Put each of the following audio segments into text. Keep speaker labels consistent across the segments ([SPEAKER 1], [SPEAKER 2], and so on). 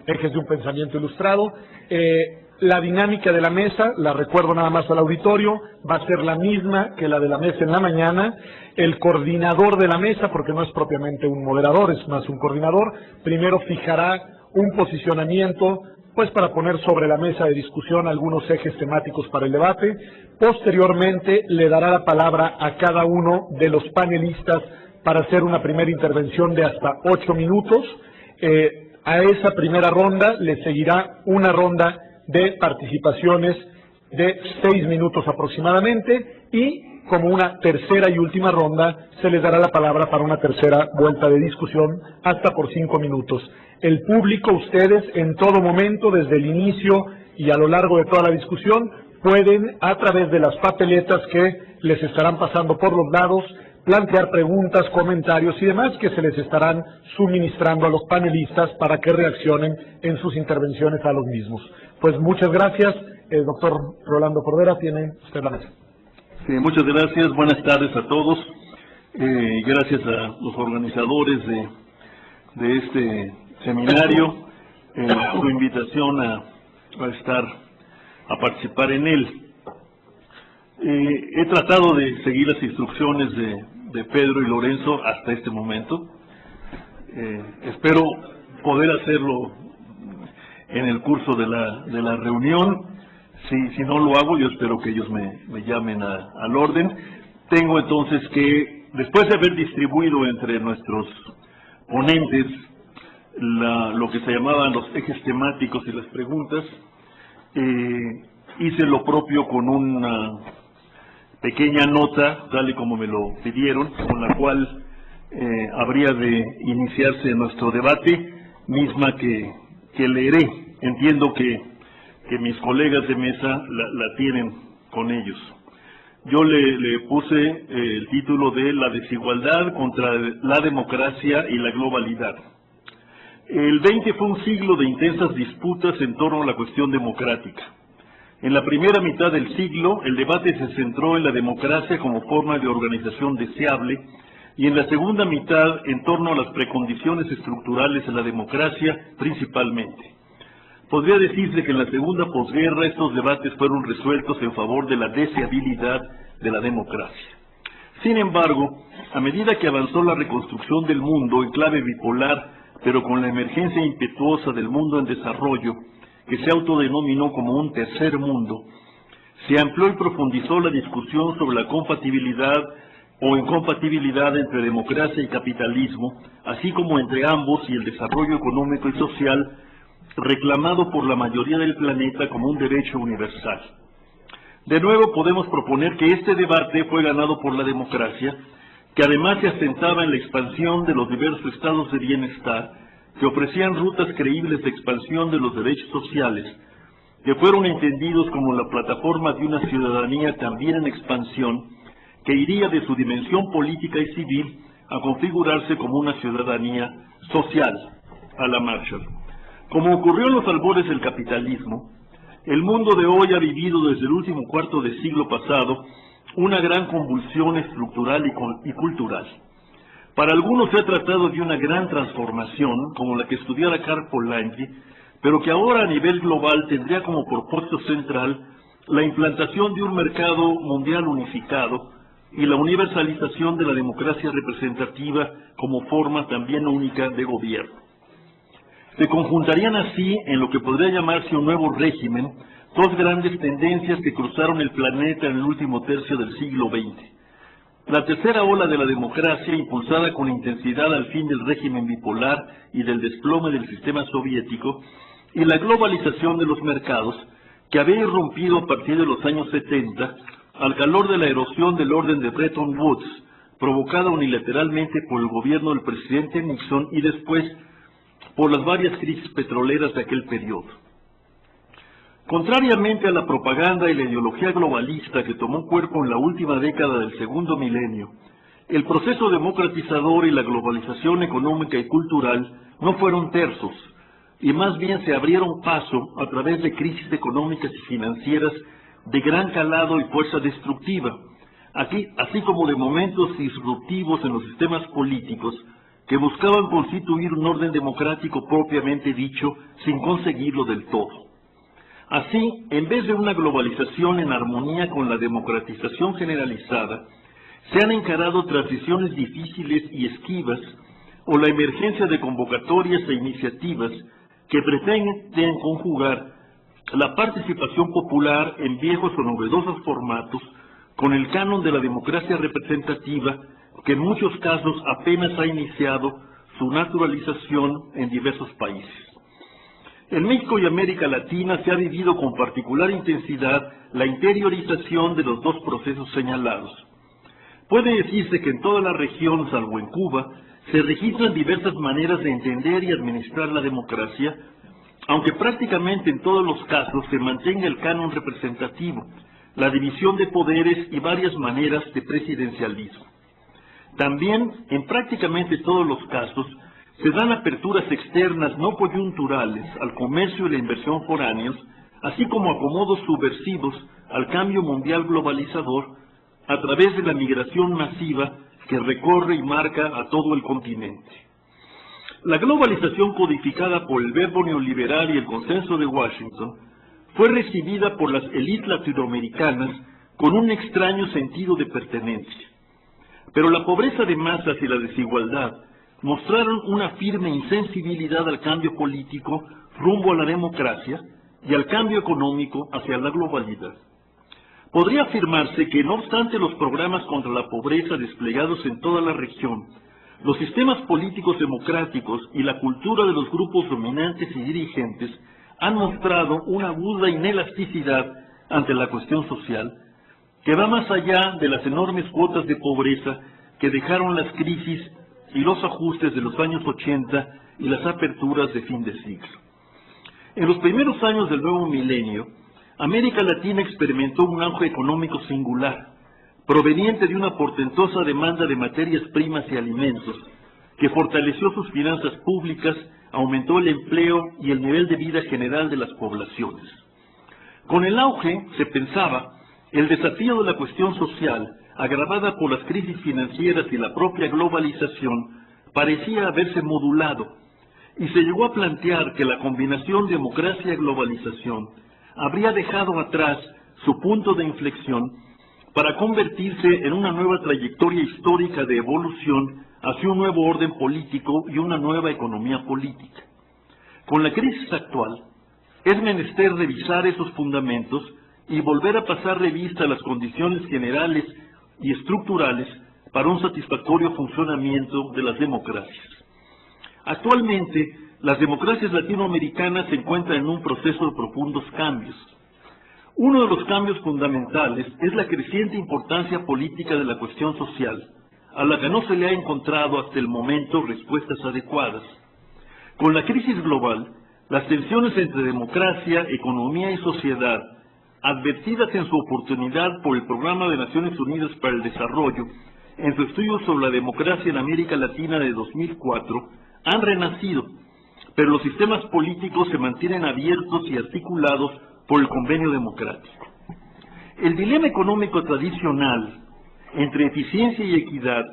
[SPEAKER 1] Ejes de un Pensamiento Ilustrado. La dinámica de la mesa, la recuerdo nada más al auditorio, va a ser la misma que la de la mesa en la mañana. El coordinador de la mesa, porque no es propiamente un moderador, es más un coordinador, primero fijará un posicionamiento, pues para poner sobre la mesa de discusión algunos ejes temáticos para el debate. Posteriormente le dará la palabra a cada uno de los panelistas para hacer una primera intervención de hasta 8 minutos. A esa primera ronda le seguirá una ronda de participaciones de 6 minutos aproximadamente, y como una tercera y última ronda se les dará la palabra para una tercera vuelta de discusión hasta por 5 minutos. El público, ustedes, en todo momento, desde el inicio y a lo largo de toda la discusión, pueden, a través de las papeletas que les estarán pasando por los lados, plantear preguntas, comentarios y demás que se les estarán suministrando a los panelistas para que reaccionen en sus intervenciones a los mismos. Pues muchas gracias. Doctor Rolando Cordera, tiene usted la mesa.
[SPEAKER 2] Sí, muchas gracias. Buenas tardes a todos. Gracias a los organizadores de este seminario, su invitación a participar en él. He tratado de seguir las instrucciones de Pedro y Lorenzo hasta este momento. Espero poder hacerlo en el curso de la reunión. Si no lo hago, yo espero que ellos me llamen al orden. Tengo entonces que, después de haber distribuido entre nuestros ponentes lo que se llamaban los ejes temáticos y las preguntas, hice lo propio con una pequeña nota, tal y como me lo pidieron, con la cual habría de iniciarse nuestro debate, misma que leeré. Entiendo que mis colegas de mesa la tienen con ellos. Yo le puse el título de La desigualdad contra la democracia y la globalidad. El 20 fue un siglo de intensas disputas en torno a la cuestión democrática. En la primera mitad del siglo, el debate se centró en la democracia como forma de organización deseable, y en la segunda mitad en torno a las precondiciones estructurales de la democracia principalmente. Podría decirse que en la segunda posguerra estos debates fueron resueltos en favor de la deseabilidad de la democracia. Sin embargo, a medida que avanzó la reconstrucción del mundo en clave bipolar, pero con la emergencia impetuosa del mundo en desarrollo, que se autodenominó como un tercer mundo, se amplió y profundizó la discusión sobre la compatibilidad o incompatibilidad entre democracia y capitalismo, así como entre ambos y el desarrollo económico y social, reclamado por la mayoría del planeta como un derecho universal. De nuevo podemos proponer que este debate fue ganado por la democracia, que además se asentaba en la expansión de los diversos estados de bienestar, que ofrecían rutas creíbles de expansión de los derechos sociales, que fueron entendidos como la plataforma de una ciudadanía también en expansión, que iría de su dimensión política y civil a configurarse como una ciudadanía social, a la Marshall. Como ocurrió en los albores del capitalismo, el mundo de hoy ha vivido desde el último cuarto de siglo pasado una gran convulsión estructural y cultural. Para algunos se ha tratado de una gran transformación, como la que estudiara Karl Polanyi, pero que ahora a nivel global tendría como propósito central la implantación de un mercado mundial unificado y la universalización de la democracia representativa como forma también única de gobierno. Se conjuntarían así, en lo que podría llamarse un nuevo régimen, dos grandes tendencias que cruzaron el planeta en el último tercio del siglo XX. La tercera ola de la democracia, impulsada con intensidad al fin del régimen bipolar y del desplome del sistema soviético, y la globalización de los mercados, que había irrumpido a partir de los años 70, al calor de la erosión del orden de Bretton Woods, provocada unilateralmente por el gobierno del presidente Nixon y después por las varias crisis petroleras de aquel periodo. Contrariamente a la propaganda y la ideología globalista que tomó cuerpo en la última década del segundo milenio, el proceso democratizador y la globalización económica y cultural no fueron tersos, y más bien se abrieron paso a través de crisis económicas y financieras de gran calado y fuerza destructiva, así como de momentos disruptivos en los sistemas políticos, que buscaban constituir un orden democrático propiamente dicho, sin conseguirlo del todo. Así, en vez de una globalización en armonía con la democratización generalizada, se han encarado transiciones difíciles y esquivas, o la emergencia de convocatorias e iniciativas que pretenden conjugar la participación popular en viejos o novedosos formatos con el canon de la democracia representativa que en muchos casos apenas ha iniciado su naturalización en diversos países. En México y América Latina se ha vivido con particular intensidad la interiorización de los dos procesos señalados. Puede decirse que en toda la región, salvo en Cuba, se registran diversas maneras de entender y administrar la democracia, aunque prácticamente en todos los casos se mantenga el canon representativo, la división de poderes y varias maneras de presidencialismo. También, en prácticamente todos los casos, se dan aperturas externas no coyunturales al comercio y la inversión foráneos, así como acomodos subversivos al cambio mundial globalizador a través de la migración masiva que recorre y marca a todo el continente. La globalización codificada por el verbo neoliberal y el consenso de Washington fue recibida por las élites latinoamericanas con un extraño sentido de pertenencia. Pero la pobreza de masas y la desigualdad mostraron una firme insensibilidad al cambio político rumbo a la democracia y al cambio económico hacia la globalidad. Podría afirmarse que, no obstante los programas contra la pobreza desplegados en toda la región, los sistemas políticos democráticos y la cultura de los grupos dominantes y dirigentes han mostrado una aguda inelasticidad ante la cuestión social, que va más allá de las enormes cuotas de pobreza que dejaron las crisis y los ajustes de los años 80 y las aperturas de fin de siglo. En los primeros años del nuevo milenio, América Latina experimentó un auge económico singular, proveniente de una portentosa demanda de materias primas y alimentos, que fortaleció sus finanzas públicas, aumentó el empleo y el nivel de vida general de las poblaciones. Con el auge, se pensaba, el desafío de la cuestión social, agravada por las crisis financieras y la propia globalización, parecía haberse modulado, y se llegó a plantear que la combinación democracia-globalización habría dejado atrás su punto de inflexión para convertirse en una nueva trayectoria histórica de evolución hacia un nuevo orden político y una nueva economía política. Con la crisis actual, es menester revisar esos fundamentos y volver a pasar revista a las condiciones generales y estructurales para un satisfactorio funcionamiento de las democracias. Actualmente, las democracias latinoamericanas se encuentran en un proceso de profundos cambios. Uno de los cambios fundamentales es la creciente importancia política de la cuestión social, a la que no se le ha encontrado hasta el momento respuestas adecuadas. Con la crisis global, las tensiones entre democracia, economía y sociedad, advertidas en su oportunidad por el Programa de Naciones Unidas para el Desarrollo, en su estudio sobre la democracia en América Latina de 2004, han renacido, pero los sistemas políticos se mantienen abiertos y articulados por el convenio democrático. El dilema económico tradicional entre eficiencia y equidad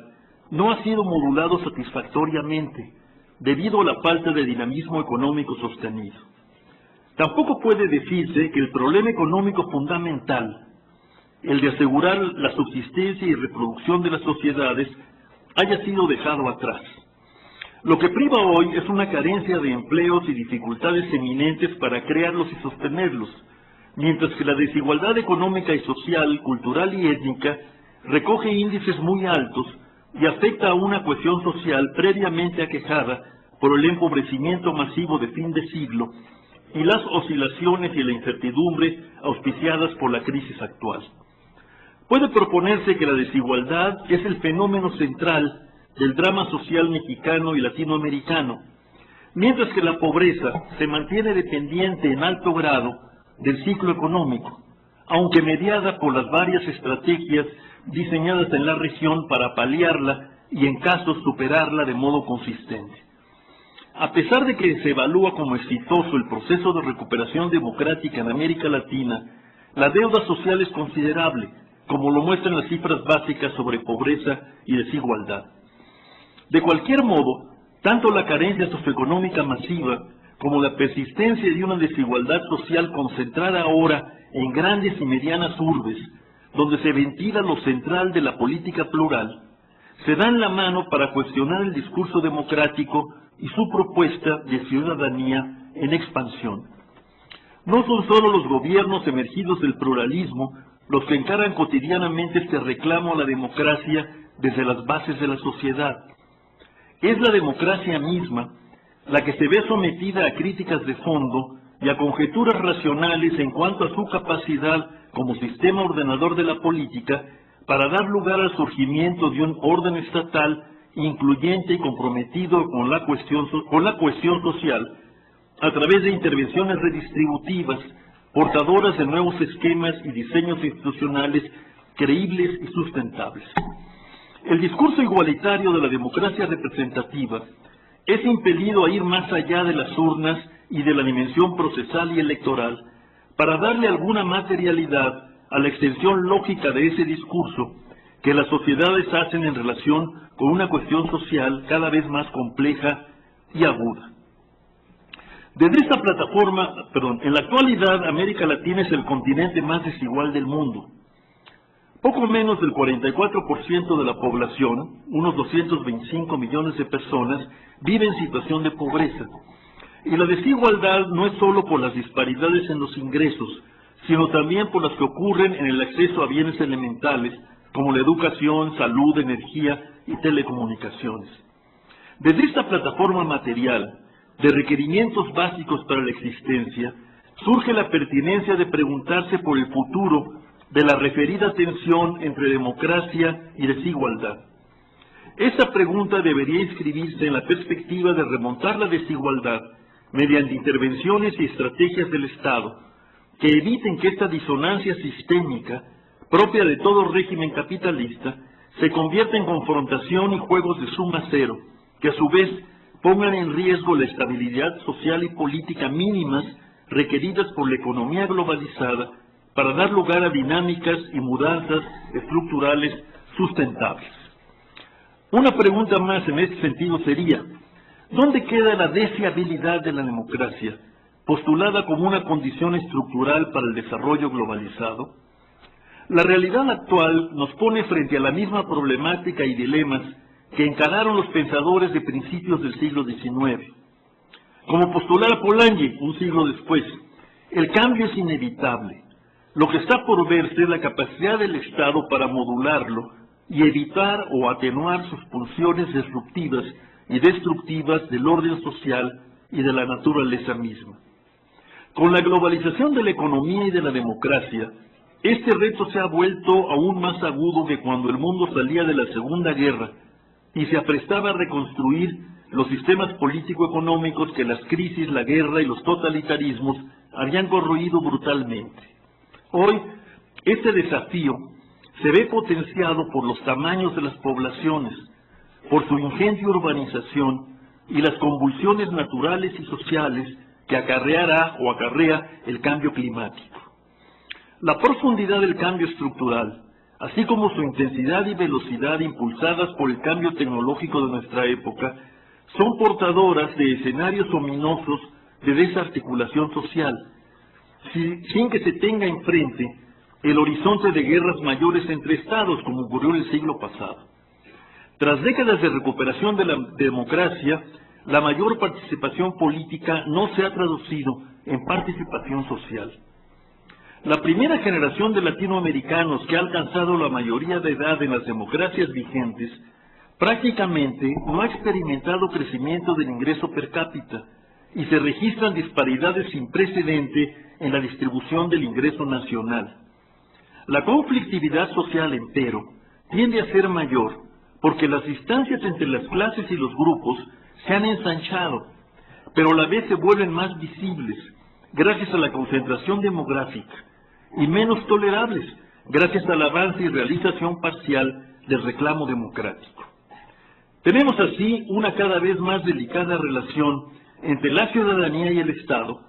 [SPEAKER 2] no ha sido modulado satisfactoriamente debido a la falta de dinamismo económico sostenido. Tampoco puede decirse que el problema económico fundamental, el de asegurar la subsistencia y reproducción de las sociedades, haya sido dejado atrás. Lo que priva hoy es una carencia de empleos y dificultades eminentes para crearlos y sostenerlos, mientras que la desigualdad económica y social, cultural y étnica recoge índices muy altos y afecta a una cohesión social previamente aquejada por el empobrecimiento masivo de fin de siglo y las oscilaciones y la incertidumbre auspiciadas por la crisis actual. Puede proponerse que la desigualdad es el fenómeno central del drama social mexicano y latinoamericano, mientras que la pobreza se mantiene dependiente en alto grado del ciclo económico, aunque mediada por las varias estrategias diseñadas en la región para paliarla y en casos superarla de modo consistente. A pesar de que se evalúa como exitoso el proceso de recuperación democrática en América Latina, la deuda social es considerable, como lo muestran las cifras básicas sobre pobreza y desigualdad. De cualquier modo, tanto la carencia socioeconómica masiva como la persistencia de una desigualdad social concentrada ahora en grandes y medianas urbes, donde se ventila lo central de la política plural, se dan la mano para cuestionar el discurso democrático y su propuesta de ciudadanía en expansión. No son solo los gobiernos emergidos del pluralismo los que encaran cotidianamente este reclamo a la democracia desde las bases de la sociedad. Es la democracia misma la que se ve sometida a críticas de fondo y a conjeturas racionales en cuanto a su capacidad como sistema ordenador de la política para dar lugar al surgimiento de un orden estatal incluyente y comprometido con la cohesión social a través de intervenciones redistributivas, portadoras de nuevos esquemas y diseños institucionales creíbles y sustentables. El discurso igualitario de la democracia representativa es impelido a ir más allá de las urnas y de la dimensión procesal y electoral para darle alguna materialidad a la extensión lógica de ese discurso que las sociedades hacen en relación con una cuestión social cada vez más compleja y aguda. Desde esta plataforma, en la actualidad América Latina es el continente más desigual del mundo. Poco menos del 44% de la población, unos 225 millones de personas, vive en situación de pobreza. Y la desigualdad no es solo por las disparidades en los ingresos, sino también por las que ocurren en el acceso a bienes elementales, como la educación, salud, energía y telecomunicaciones. Desde esta plataforma material, de requerimientos básicos para la existencia, surge la pertinencia de preguntarse por el futuro de la referida tensión entre democracia y desigualdad. Esta pregunta debería inscribirse en la perspectiva de remontar la desigualdad mediante intervenciones y estrategias del Estado que eviten que esta disonancia sistémica, propia de todo régimen capitalista, se convierta en confrontación y juegos de suma cero, que a su vez pongan en riesgo la estabilidad social y política mínimas requeridas por la economía globalizada para dar lugar a dinámicas y mudanzas estructurales sustentables. Una pregunta más en este sentido sería, ¿dónde queda la deseabilidad de la democracia, postulada como una condición estructural para el desarrollo globalizado? La realidad actual nos pone frente a la misma problemática y dilemas que encararon los pensadores de principios del siglo XIX. Como postulara Polanyi un siglo después, el cambio es inevitable. Lo que está por verse es la capacidad del Estado para modularlo y evitar o atenuar sus pulsiones disruptivas y destructivas del orden social y de la naturaleza misma. Con la globalización de la economía y de la democracia, este reto se ha vuelto aún más agudo que cuando el mundo salía de la Segunda Guerra y se aprestaba a reconstruir los sistemas político-económicos que las crisis, la guerra y los totalitarismos habían corroído brutalmente. Hoy, este desafío se ve potenciado por los tamaños de las poblaciones, por su ingente urbanización y las convulsiones naturales y sociales que acarrea el cambio climático. La profundidad del cambio estructural, así como su intensidad y velocidad impulsadas por el cambio tecnológico de nuestra época, son portadoras de escenarios ominosos de desarticulación social, sin que se tenga enfrente el horizonte de guerras mayores entre estados, como ocurrió en el siglo pasado. Tras décadas de recuperación de la democracia, la mayor participación política no se ha traducido en participación social. La primera generación de latinoamericanos que ha alcanzado la mayoría de edad en las democracias vigentes prácticamente no ha experimentado crecimiento del ingreso per cápita y se registran disparidades sin precedente en la distribución del ingreso nacional. La conflictividad social, empero, tiende a ser mayor porque las distancias entre las clases y los grupos se han ensanchado, pero a la vez se vuelven más visibles gracias a la concentración demográfica y menos tolerables gracias al avance y realización parcial del reclamo democrático. Tenemos así una cada vez más delicada relación entre la ciudadanía y el Estado,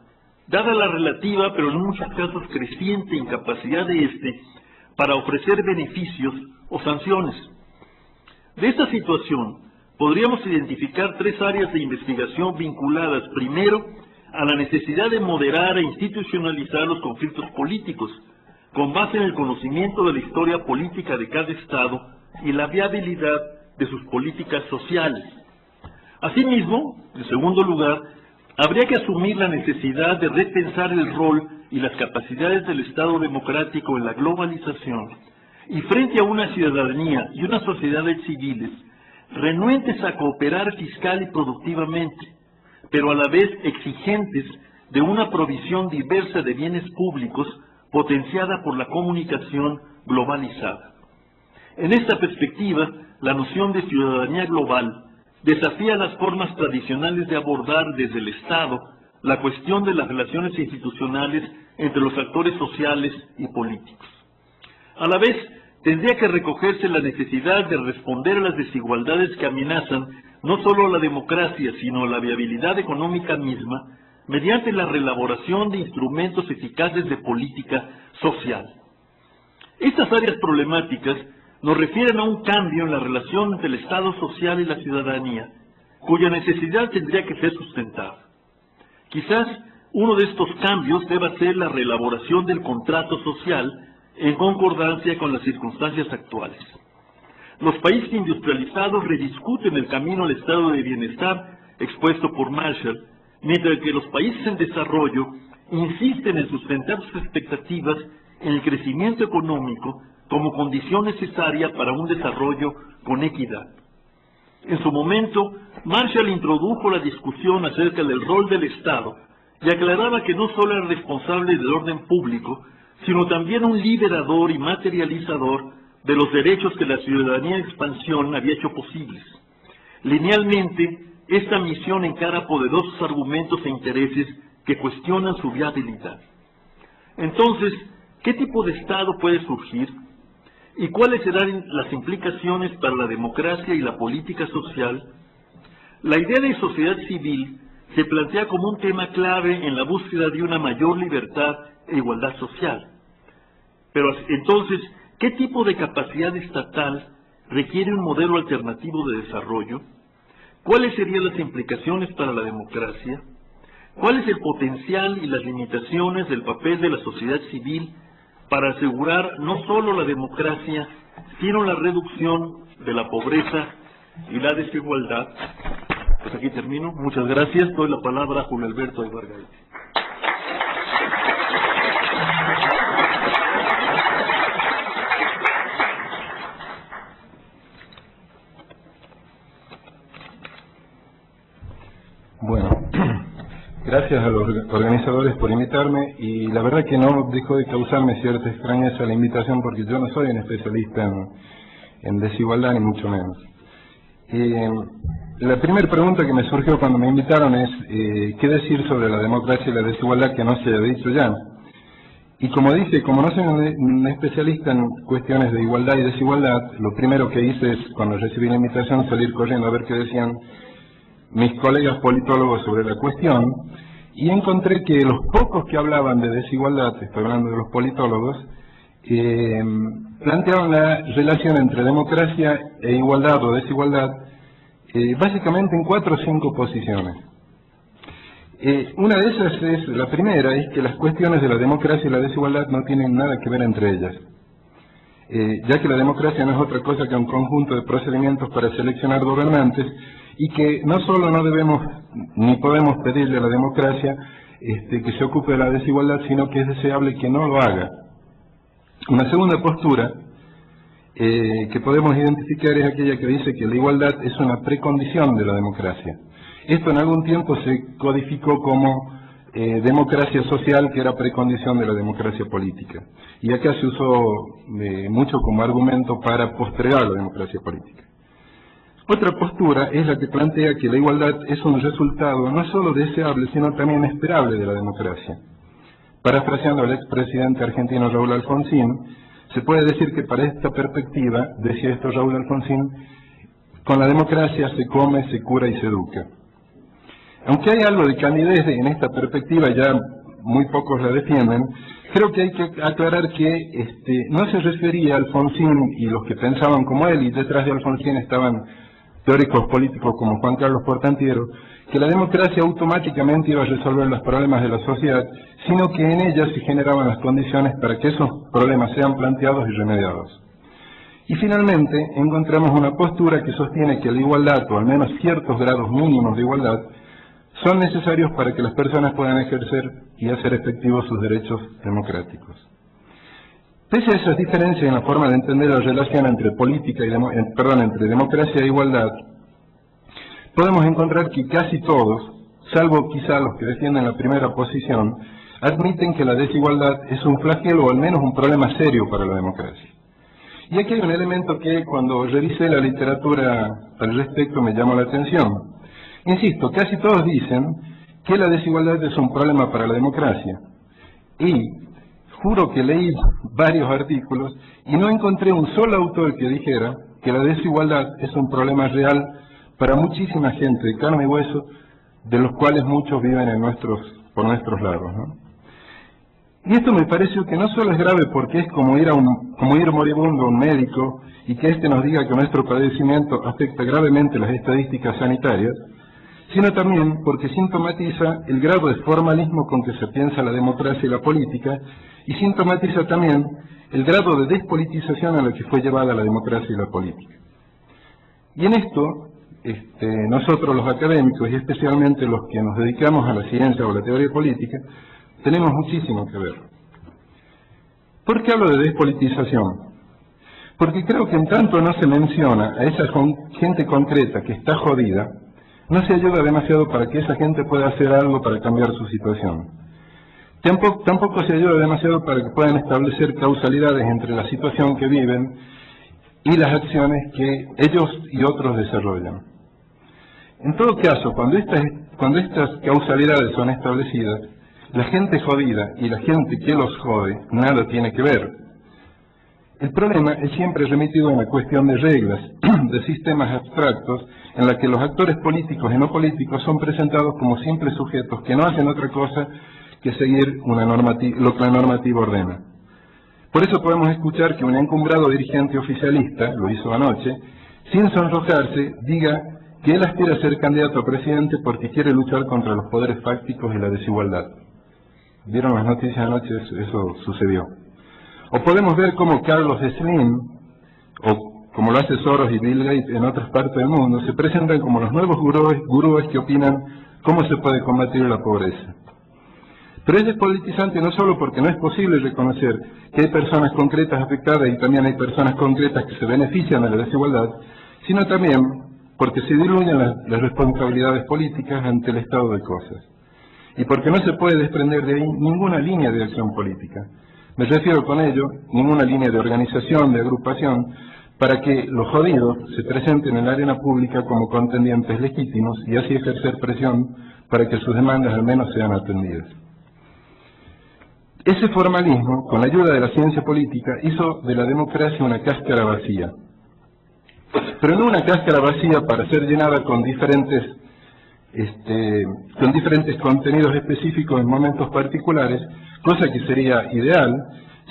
[SPEAKER 2] dada la relativa, pero en muchos casos creciente incapacidad de éste para ofrecer beneficios o sanciones. De esta situación podríamos identificar 3 áreas de investigación vinculadas, primero, a la necesidad de moderar e institucionalizar los conflictos políticos, con base en el conocimiento de la historia política de cada Estado y la viabilidad de sus políticas sociales. Asimismo, en segundo lugar, habría que asumir la necesidad de repensar el rol y las capacidades del Estado democrático en la globalización y frente a una ciudadanía y unas sociedades civiles renuentes a cooperar fiscal y productivamente, pero a la vez exigentes de una provisión diversa de bienes públicos potenciada por la comunicación globalizada. En esta perspectiva, la noción de ciudadanía global desafía las formas tradicionales de abordar desde el Estado la cuestión de las relaciones institucionales entre los actores sociales y políticos. A la vez, tendría que recogerse la necesidad de responder a las desigualdades que amenazan no solo la democracia, sino la viabilidad económica misma, mediante la reelaboración de instrumentos eficaces de política social. Estas áreas problemáticas nos refieren a un cambio en la relación entre el Estado social y la ciudadanía, cuya necesidad tendría que ser sustentada. Quizás uno de estos cambios deba ser la reelaboración del contrato social en concordancia con las circunstancias actuales. Los países industrializados rediscuten el camino al estado de bienestar expuesto por Marshall, mientras que los países en desarrollo insisten en sustentar sus expectativas en el crecimiento económico como condición necesaria para un desarrollo con equidad. En su momento, Marshall introdujo la discusión acerca del rol del Estado y aclaraba que no solo era responsable del orden público, sino también un liberador y materializador de los derechos que la ciudadanía en expansión había hecho posibles. Linealmente, esta misión encara poderosos argumentos e intereses que cuestionan su viabilidad. Entonces, ¿qué tipo de Estado puede surgir? ¿Y cuáles serán las implicaciones para la democracia y la política social? La idea de sociedad civil se plantea como un tema clave en la búsqueda de una mayor libertad e igualdad social. Pero entonces, ¿qué tipo de capacidad estatal requiere un modelo alternativo de desarrollo? ¿Cuáles serían las implicaciones para la democracia? ¿Cuál es el potencial y las limitaciones del papel de la sociedad civil para asegurar no solo la democracia, sino la reducción de la pobreza y la desigualdad? Pues aquí termino. Muchas gracias. Doy la palabra a Julio Alberto Aybar Gaete.
[SPEAKER 3] Bueno, gracias a los organizadores por invitarme, y la verdad que no dejó de causarme cierta extrañeza la invitación, porque yo no soy un especialista en desigualdad, ni mucho menos. La primera pregunta que me surgió cuando me invitaron es ¿qué decir sobre la democracia y la desigualdad que no se haya dicho ya? Y como dije, como no soy un especialista en cuestiones de igualdad y desigualdad, lo primero que hice es, cuando recibí la invitación, salir corriendo a ver qué decían mis colegas politólogos sobre la cuestión, y encontré que los pocos que hablaban de desigualdad, estoy hablando de los politólogos, planteaban la relación entre democracia e igualdad o desigualdad básicamente en 4 o 5 posiciones. Una de esas es, la primera, es que las cuestiones de la democracia y la desigualdad no tienen nada que ver entre ellas, ya que la democracia no es otra cosa que un conjunto de procedimientos para seleccionar gobernantes, y que no solo no debemos ni podemos pedirle a la democracia que se ocupe de la desigualdad, sino que es deseable que no lo haga. Una segunda postura que podemos identificar es aquella que dice que la igualdad es una precondición de la democracia. Esto en algún tiempo se codificó como democracia social, que era precondición de la democracia política. Y acá se usó mucho como argumento para postergar la democracia política. Otra postura es la que plantea que la igualdad es un resultado no solo deseable, sino también esperable de la democracia. Parafraseando al expresidente argentino Raúl Alfonsín, se puede decir que para esta perspectiva, decía esto Raúl Alfonsín, con la democracia se come, se cura y se educa. Aunque hay algo de candidez en esta perspectiva, ya muy pocos la defienden, creo que hay que aclarar que no se refería a Alfonsín y los que pensaban como él, y detrás de Alfonsín estaban teóricos políticos como Juan Carlos Portantiero, que la democracia automáticamente iba a resolver los problemas de la sociedad, sino que en ella se generaban las condiciones para que esos problemas sean planteados y remediados. Y finalmente encontramos una postura que sostiene que la igualdad, o al menos ciertos grados mínimos de igualdad, son necesarios para que las personas puedan ejercer y hacer efectivos sus derechos democráticos. Pese a esas diferencias en la forma de entender la relación entre política y entre democracia e igualdad, podemos encontrar que casi todos, salvo quizá los que defienden la primera posición, admiten que la desigualdad es un flagelo o al menos un problema serio para la democracia. Y aquí hay un elemento que cuando revisé la literatura al respecto me llamó la atención. Insisto, casi todos dicen que la desigualdad es un problema para la democracia. Y juro que leí varios artículos y no encontré un solo autor que dijera que la desigualdad es un problema real para muchísima gente de carne y hueso, de los cuales muchos viven por nuestros lados, ¿no? Y esto me pareció que no solo es grave porque es como ir moribundo a un médico y que éste nos diga que nuestro padecimiento afecta gravemente las estadísticas sanitarias, sino también porque sintomatiza el grado de formalismo con que se piensa la democracia y la política, y sintomatiza también el grado de despolitización a la que fue llevada la democracia y la política. Y en esto, nosotros los académicos, y especialmente los que nos dedicamos a la ciencia o a la teoría política, tenemos muchísimo que ver. ¿Por qué hablo de despolitización? Porque creo que en tanto no se menciona a esa gente concreta que está jodida, no se ayuda demasiado para que esa gente pueda hacer algo para cambiar su situación. Tampoco se ayuda demasiado para que puedan establecer causalidades entre la situación que viven y las acciones que ellos y otros desarrollan. En todo caso, cuando estas causalidades son establecidas, la gente jodida y la gente que los jode nada tiene que ver. El problema es siempre remitido a una cuestión de reglas, de sistemas abstractos, en la que los actores políticos y no políticos son presentados como simples sujetos que no hacen otra cosa que seguir lo que la normativa ordena. Por eso podemos escuchar que un encumbrado dirigente oficialista, lo hizo anoche, sin sonrojarse, diga que él aspira a ser candidato a presidente porque quiere luchar contra los poderes fácticos y la desigualdad. ¿Vieron las noticias anoche? Eso sucedió. O podemos ver cómo Carlos Slim, o como lo hace Soros y Bill Gates en otras partes del mundo, se presentan como los nuevos gurúes que opinan cómo se puede combatir la pobreza. Pero es despolitizante no solo porque no es posible reconocer que hay personas concretas afectadas y también hay personas concretas que se benefician de la desigualdad, sino también porque se diluyen las responsabilidades políticas ante el estado de cosas. Y porque no se puede desprender de ahí ninguna línea de acción política. Me refiero con ello ninguna línea de organización, de agrupación, para que los jodidos se presenten en la arena pública como contendientes legítimos y así ejercer presión para que sus demandas al menos sean atendidas. Ese formalismo, con la ayuda de la ciencia política, hizo de la democracia una cáscara vacía. Pero no una cáscara vacía para ser llenada con diferentes contenidos específicos en momentos particulares, cosa que sería ideal,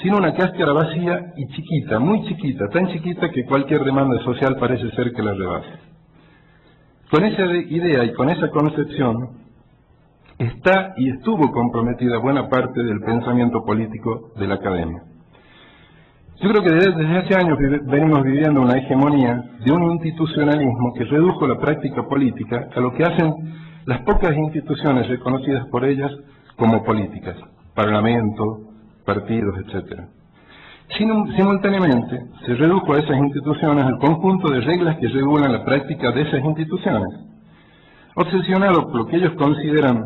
[SPEAKER 3] sino una cáscara vacía y chiquita, muy chiquita, tan chiquita que cualquier demanda social parece ser que la rebase. Con esa idea y con esa concepción está y estuvo comprometida buena parte del pensamiento político de la academia. Yo creo que desde hace años venimos viviendo una hegemonía de un institucionalismo que redujo la práctica política a lo que hacen las pocas instituciones reconocidas por ellas como políticas, parlamento, partidos, etc. Simultáneamente se redujo a esas instituciones al conjunto de reglas que regulan la práctica de esas instituciones. Obsesionados por lo que ellos consideran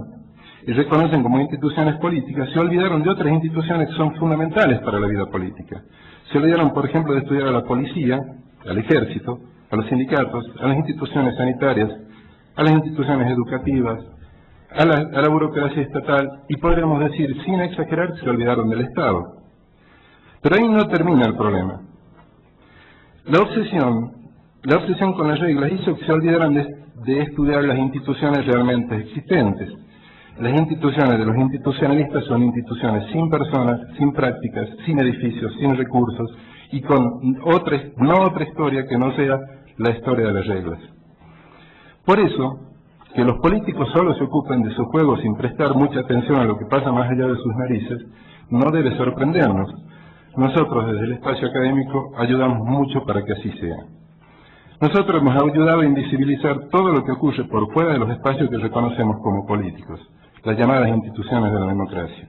[SPEAKER 3] y reconocen como instituciones políticas, se olvidaron de otras instituciones que son fundamentales para la vida política. Se olvidaron, por ejemplo, de estudiar a la policía, al ejército, a los sindicatos, a las instituciones sanitarias, a las instituciones educativas, a la burocracia estatal, y podríamos decir, sin exagerar, se olvidaron del Estado. Pero ahí no termina el problema. La obsesión con las reglas hizo que se olvidaran de estudiar las instituciones realmente existentes. Las instituciones de los institucionalistas son instituciones sin personas, sin prácticas, sin edificios, sin recursos y con no otra historia que no sea la historia de las reglas. Por eso, que los políticos solo se ocupen de su juego sin prestar mucha atención a lo que pasa más allá de sus narices, no debe sorprendernos. Nosotros desde el espacio académico ayudamos mucho para que así sea. Nosotros hemos ayudado a invisibilizar todo lo que ocurre por fuera de los espacios que reconocemos como políticos, las llamadas instituciones de la democracia.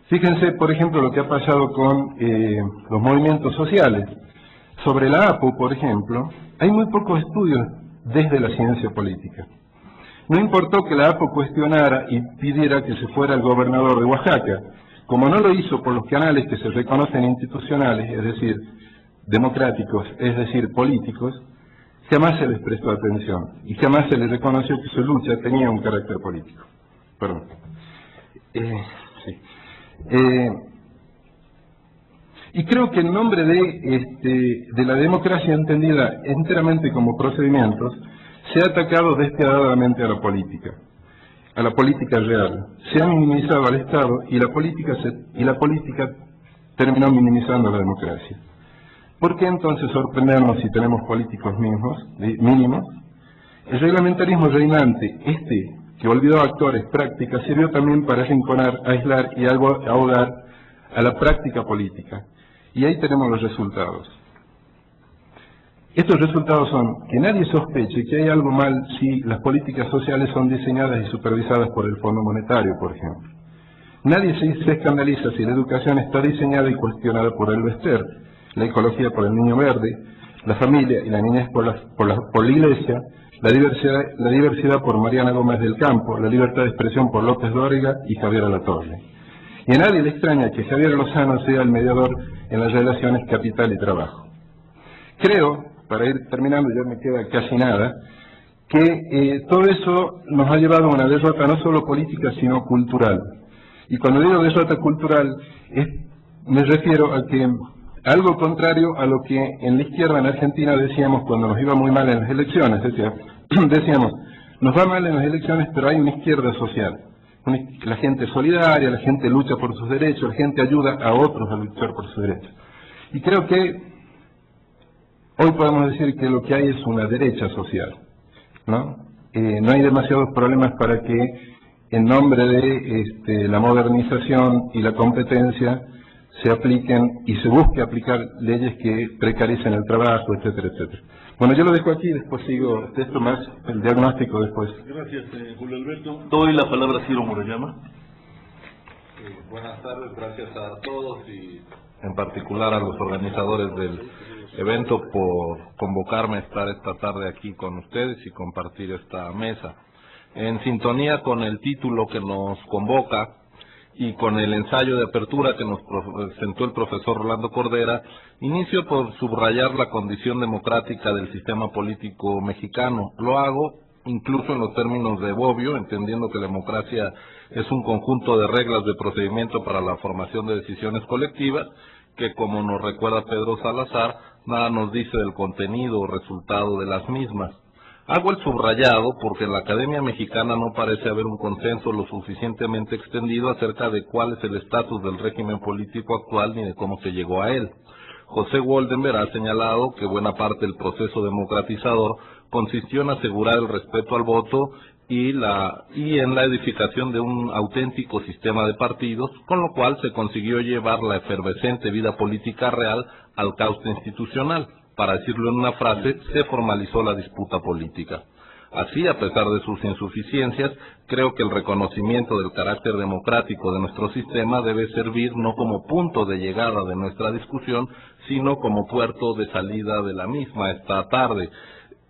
[SPEAKER 3] Fíjense, por ejemplo, lo que ha pasado con los movimientos sociales. Sobre la APO, por ejemplo, hay muy pocos estudios desde la ciencia política. No importó que la APO cuestionara y pidiera que se fuera el gobernador de Oaxaca. Como no lo hizo por los canales que se reconocen institucionales, es decir, democráticos, es decir, políticos, jamás se les prestó atención y jamás se les reconoció que su lucha tenía un carácter político. Perdón. Y creo que en nombre de la democracia entendida enteramente como procedimientos, se ha atacado despiadadamente a la política real. Se ha minimizado al Estado y la política terminó minimizando a la democracia. ¿Por qué entonces sorprendernos si tenemos políticos mínimos? El reglamentarismo reinante, que olvidó actores, prácticas, sirvió también para arrinconar, aislar y ahogar a la práctica política. Y ahí tenemos los resultados. Estos resultados son que nadie sospeche que hay algo mal si las políticas sociales son diseñadas y supervisadas por el Fondo Monetario, por ejemplo. Nadie se escandaliza si la educación está diseñada y cuestionada por el Bester, la ecología por el Niño Verde, la familia y la niñez por la Iglesia, la diversidad por Mariana Gómez del Campo, la libertad de expresión por López Dóriga y Javier Alatorre. Y a nadie le extraña que Javier Lozano sea el mediador en las relaciones capital y trabajo. Creo, para ir terminando, ya me queda casi nada, que todo eso nos ha llevado a una derrota no solo política, sino cultural. Y cuando digo derrota cultural, me refiero a que algo contrario a lo que en la izquierda en Argentina decíamos cuando nos iba muy mal en las elecciones. Decíamos, nos va mal en las elecciones, pero hay una izquierda social. La gente es solidaria, la gente lucha por sus derechos, la gente ayuda a otros a luchar por sus derechos. Y creo que hoy podemos decir que lo que hay es una derecha social, ¿no? No hay demasiados problemas para que en nombre de la modernización y la competencia se apliquen y se busque aplicar leyes que precaricen el trabajo, etcétera, etcétera. Bueno, yo lo dejo aquí, después sigo esto más, el diagnóstico después.
[SPEAKER 2] Gracias, Julio Alberto. Doy la palabra a Ciro Murayama.
[SPEAKER 4] Buenas tardes, gracias a todos y en particular a los organizadores del evento por convocarme a estar esta tarde aquí con ustedes y compartir esta mesa. En sintonía con el título que nos convoca y con el ensayo de apertura que nos presentó el profesor Rolando Cordera, inicio por subrayar la condición democrática del sistema político mexicano. Lo hago incluso en los términos de Bobbio, entendiendo que la democracia es un conjunto de reglas de procedimiento para la formación de decisiones colectivas, que como nos recuerda Pedro Salazar, nada nos dice del contenido o resultado de las mismas. Hago el subrayado porque en la Academia Mexicana no parece haber un consenso lo suficientemente extendido acerca de cuál es el estatus del régimen político actual ni de cómo se llegó a él. José Goldenberg ha señalado que buena parte del proceso democratizador consistió en asegurar el respeto al voto y en la edificación de un auténtico sistema de partidos, con lo cual se consiguió llevar la efervescente vida política real al caos institucional. Para decirlo en una frase, se formalizó la disputa política. Así, a pesar de sus insuficiencias, creo que el reconocimiento del carácter democrático de nuestro sistema debe servir no como punto de llegada de nuestra discusión, sino como puerto de salida de la misma esta tarde,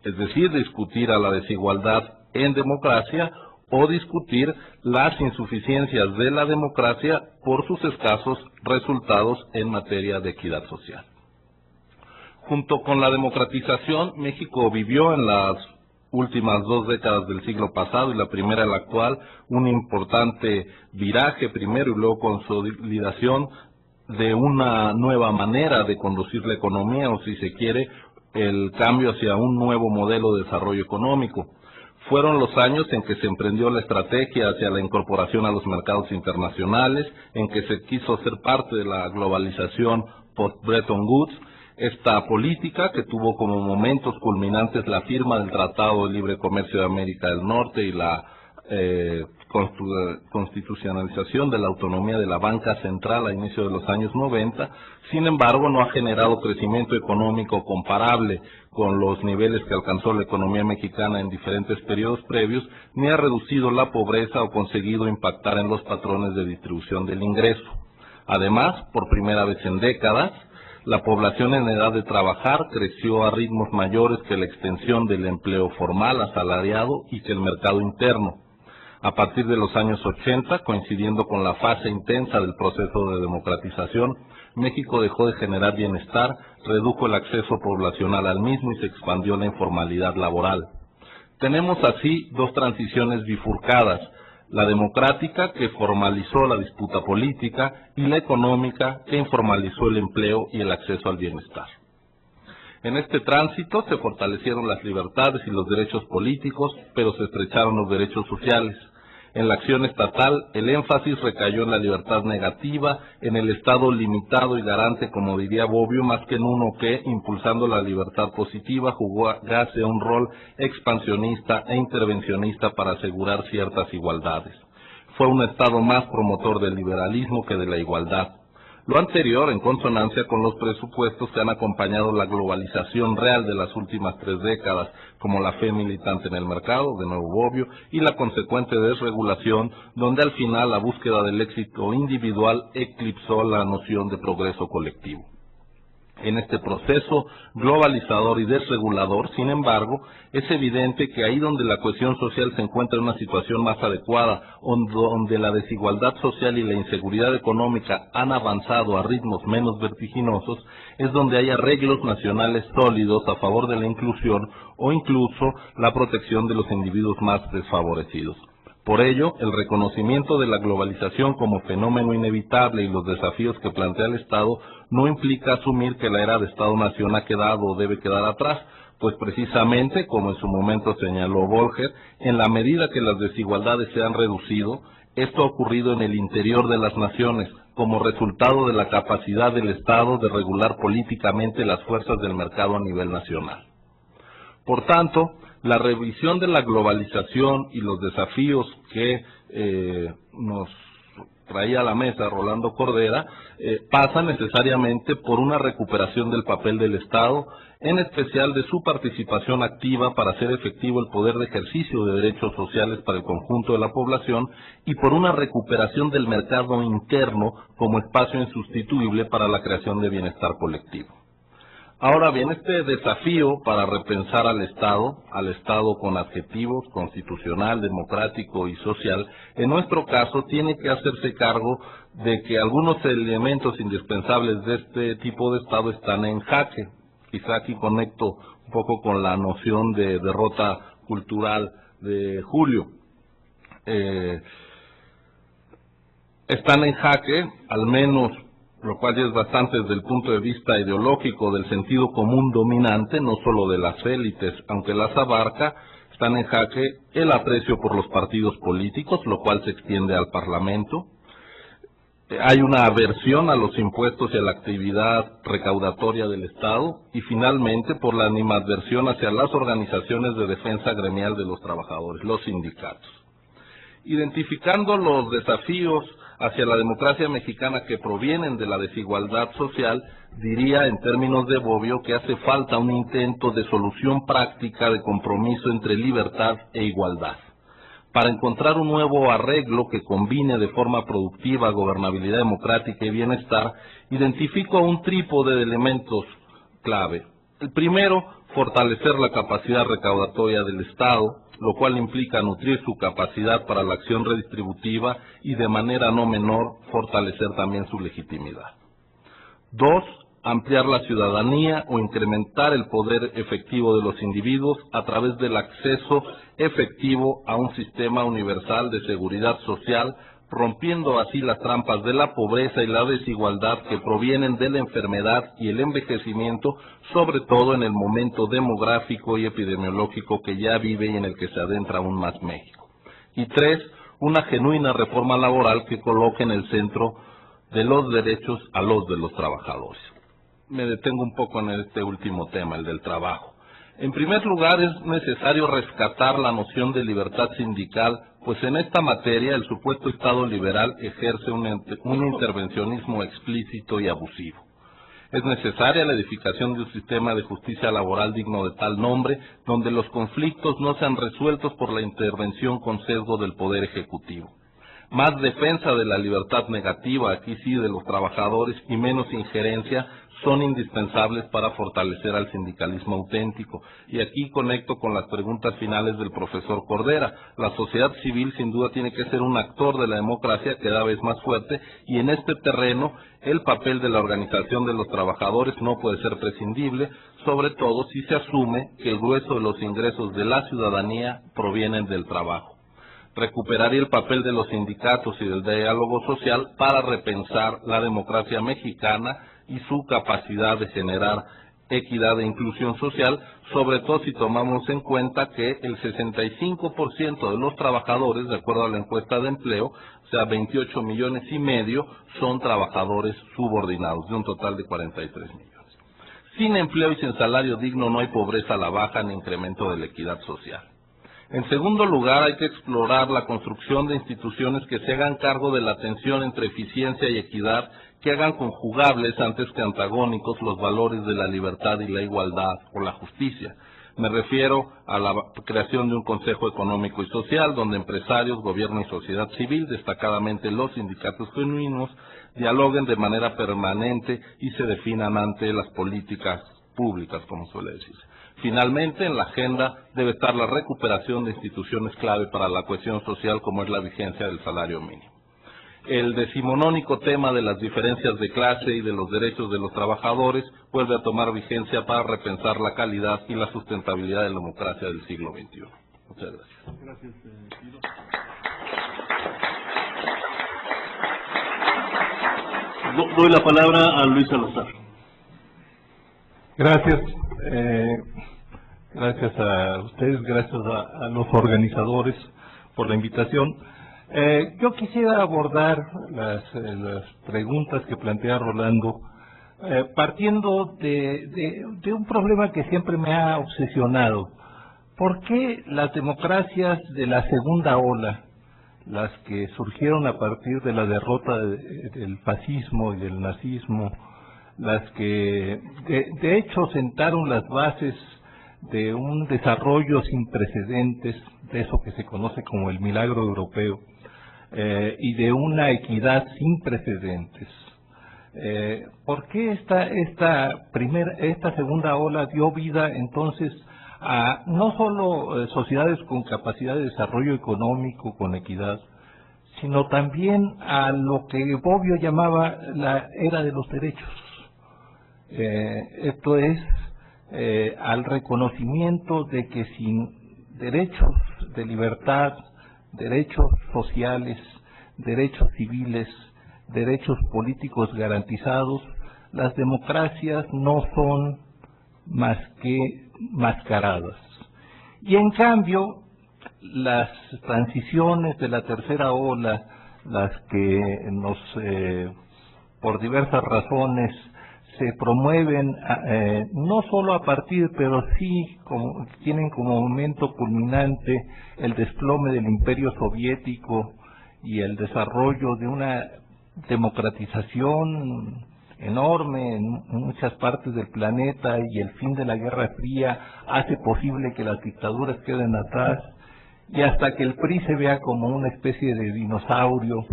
[SPEAKER 4] es decir, discutir a la desigualdad en democracia o discutir las insuficiencias de la democracia por sus escasos resultados en materia de equidad social. Junto con la democratización, México vivió en las últimas 2 décadas del siglo pasado y la primera la actual, un importante viraje primero y luego consolidación de una nueva manera de conducir la economía, o si se quiere, el cambio hacia un nuevo modelo de desarrollo económico. Fueron los años en que se emprendió la estrategia hacia la incorporación a los mercados internacionales, en que se quiso ser parte de la globalización post-Bretton Woods, Esta política, que tuvo como momentos culminantes la firma del Tratado de Libre Comercio de América del Norte y la constitucionalización de la autonomía de la banca central a inicios de los años 90, sin embargo no ha generado crecimiento económico comparable con los niveles que alcanzó la economía mexicana en diferentes periodos previos, ni ha reducido la pobreza o conseguido impactar en los patrones de distribución del ingreso. Además, por primera vez en décadas, la población en edad de trabajar creció a ritmos mayores que la extensión del empleo formal asalariado y que el mercado interno. A partir de los años 80, coincidiendo con la fase intensa del proceso de democratización, México dejó de generar bienestar, redujo el acceso poblacional al mismo y se expandió la informalidad laboral. Tenemos así dos transiciones bifurcadas, la democrática, que formalizó la disputa política, y la económica, que informalizó el empleo y el acceso al bienestar. En este tránsito se fortalecieron las libertades y los derechos políticos, pero se estrecharon los derechos sociales. En la acción estatal, el énfasis recayó en la libertad negativa, en el Estado limitado y garante, como diría Bobbio, más que en uno que, impulsando la libertad positiva, jugase un rol expansionista e intervencionista para asegurar ciertas igualdades. Fue un Estado más promotor del liberalismo que de la igualdad. Lo anterior en consonancia con los presupuestos que han acompañado la globalización real de las últimas 3 décadas, como la fe militante en el mercado, de nuevo Bobbio, y la consecuente desregulación, donde al final la búsqueda del éxito individual eclipsó la noción de progreso colectivo. En este proceso globalizador y desregulador, sin embargo, es evidente que ahí donde la cohesión social se encuentra en una situación más adecuada, donde la desigualdad social y la inseguridad económica han avanzado a ritmos menos vertiginosos, es donde hay arreglos nacionales sólidos a favor de la inclusión o incluso la protección de los individuos más desfavorecidos. Por ello, el reconocimiento de la globalización como fenómeno inevitable y los desafíos que plantea el Estado no implica asumir que la era de Estado-Nación ha quedado o debe quedar atrás, pues precisamente, como en su momento señaló Volcker, en la medida que las desigualdades se han reducido, esto ha ocurrido en el interior de las naciones, como resultado de la capacidad del Estado de regular políticamente las fuerzas del mercado a nivel nacional. Por tanto, la revisión de la globalización y los desafíos que nos traía a la mesa Rolando Cordera pasa necesariamente por una recuperación del papel del Estado, en especial de su participación activa para hacer efectivo el poder de ejercicio de derechos sociales para el conjunto de la población, y por una recuperación del mercado interno como espacio insustituible para la creación de bienestar colectivo. Ahora bien, este desafío para repensar al Estado con adjetivos constitucional, democrático y social, en nuestro caso tiene que hacerse cargo de que algunos elementos indispensables de este tipo de Estado están en jaque. Quizá aquí conecto un poco con la noción de derrota cultural de Julio. Están en jaque, al menos, lo cual ya es bastante desde el punto de vista ideológico del sentido común dominante, no solo de las élites, aunque las abarca. Están en jaque el aprecio por los partidos políticos, lo cual se extiende al Parlamento. Hay una aversión a los impuestos y a la actividad recaudatoria del Estado, y finalmente por la animadversión hacia las organizaciones de defensa gremial de los trabajadores, los sindicatos. Identificando los desafíos hacia la democracia mexicana que provienen de la desigualdad social, diría en términos de Bobbio que hace falta un intento de solución práctica de compromiso entre libertad e igualdad. Para encontrar un nuevo arreglo que combine de forma productiva gobernabilidad democrática y bienestar, identifico un trípode de elementos clave. El primero, fortalecer la capacidad recaudatoria del Estado, lo cual implica nutrir su capacidad para la acción redistributiva y, de manera no menor, fortalecer también su legitimidad. 2. Ampliar la ciudadanía o incrementar el poder efectivo de los individuos a través del acceso efectivo a un sistema universal de seguridad social, rompiendo así las trampas de la pobreza y la desigualdad que provienen de la enfermedad y el envejecimiento, sobre todo en el momento demográfico y epidemiológico que ya vive y en el que se adentra aún más México. Y 3, una genuina reforma laboral que coloque en el centro de los derechos a los de los trabajadores. me detengo un poco en este último tema, el del trabajo. En primer lugar, es necesario rescatar la noción de libertad sindical, pues en esta materia el supuesto Estado liberal ejerce un intervencionismo explícito y abusivo. Es necesaria la edificación de un sistema de justicia laboral digno de tal nombre, donde los conflictos no sean resueltos por la intervención con sesgo del Poder Ejecutivo. Más defensa de la libertad negativa, aquí sí, de los trabajadores, y menos injerencia son indispensables para fortalecer al sindicalismo auténtico. Y aquí conecto con las preguntas finales del profesor Cordera. La sociedad civil sin duda tiene que ser un actor de la democracia cada vez más fuerte, y en este terreno el papel de la organización de los trabajadores no puede ser prescindible, sobre todo si se asume que el grueso de los ingresos de la ciudadanía provienen del trabajo. Recuperaría el papel de los sindicatos y del diálogo social para repensar la democracia mexicana y su capacidad de generar equidad e inclusión social, sobre todo si tomamos en cuenta que el 65% de los trabajadores, de acuerdo a la encuesta de empleo, o sea, 28,5 millones, son trabajadores subordinados, de un total de 43 millones. Sin empleo y sin salario digno no hay pobreza a la baja ni incremento de la equidad social. En segundo lugar, hay que explorar la construcción de instituciones que se hagan cargo de la tensión entre eficiencia y equidad, que hagan conjugables antes que antagónicos los valores de la libertad y la igualdad o la justicia. Me refiero a la creación de un Consejo Económico y Social, donde empresarios, gobierno y sociedad civil, destacadamente los sindicatos genuinos, dialoguen de manera permanente y se definan ante las políticas públicas, como suele decirse. Finalmente, en la agenda debe estar la recuperación de instituciones clave para la cohesión social, como es la vigencia del salario mínimo. El decimonónico tema de las diferencias de clase y de los derechos de los trabajadores vuelve a tomar vigencia para repensar la calidad y la sustentabilidad de la democracia del siglo XXI. Muchas gracias.
[SPEAKER 2] Gracias, Ciro. Doy la palabra a Luis Salazar.
[SPEAKER 5] Gracias. Gracias a ustedes, gracias a los organizadores por la invitación. Yo quisiera abordar las preguntas que plantea Rolando, partiendo de un problema que siempre me ha obsesionado. ¿Por qué las democracias de la segunda ola, las que surgieron a partir de la derrota del fascismo y del nazismo, las que de hecho sentaron las bases de un desarrollo sin precedentes, de eso que se conoce como el milagro europeo, y de una equidad sin precedentes? ¿Por qué esta segunda ola dio vida entonces a no solo sociedades con capacidad de desarrollo económico, con equidad, sino también a lo que Bobbio llamaba la era de los derechos? Esto es, al reconocimiento de que sin derechos de libertad, derechos sociales, derechos civiles, derechos políticos garantizados, las democracias no son más que mascaradas. Y en cambio, las transiciones de la tercera ola, las que por diversas razones se promueven no solo a partir, pero sí tienen como momento culminante el desplome del Imperio Soviético y el desarrollo de una democratización enorme en muchas partes del planeta, y el fin de la Guerra Fría hace posible que las dictaduras queden atrás, y hasta que el PRI se vea como una especie de dinosaurio.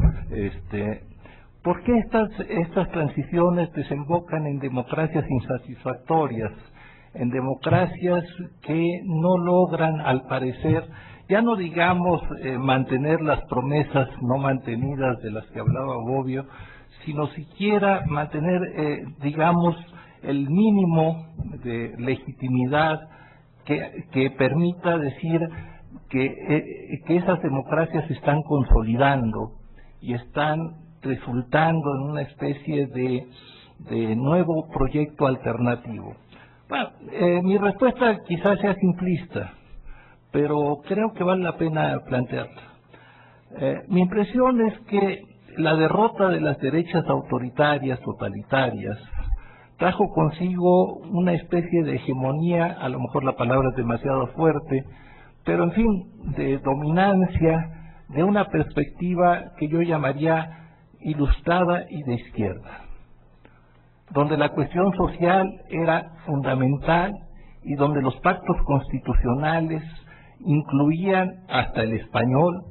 [SPEAKER 5] ¿Por qué estas transiciones desembocan en democracias insatisfactorias, en democracias que no logran, al parecer, ya no digamos mantener las promesas no mantenidas de las que hablaba Bobbio, sino siquiera mantener, digamos, el mínimo de legitimidad que permita decir que esas democracias se están consolidando y están resultando en una especie de nuevo proyecto alternativo? Bueno, mi respuesta quizás sea simplista, pero creo que vale la pena plantearla. Mi impresión es que la derrota de las derechas autoritarias, totalitarias, trajo consigo una especie de hegemonía, a lo mejor la palabra es demasiado fuerte, pero en fin, de dominancia, de una perspectiva que yo llamaría ilustrada y de izquierda, donde la cuestión social era fundamental y donde los pactos constitucionales incluían hasta el español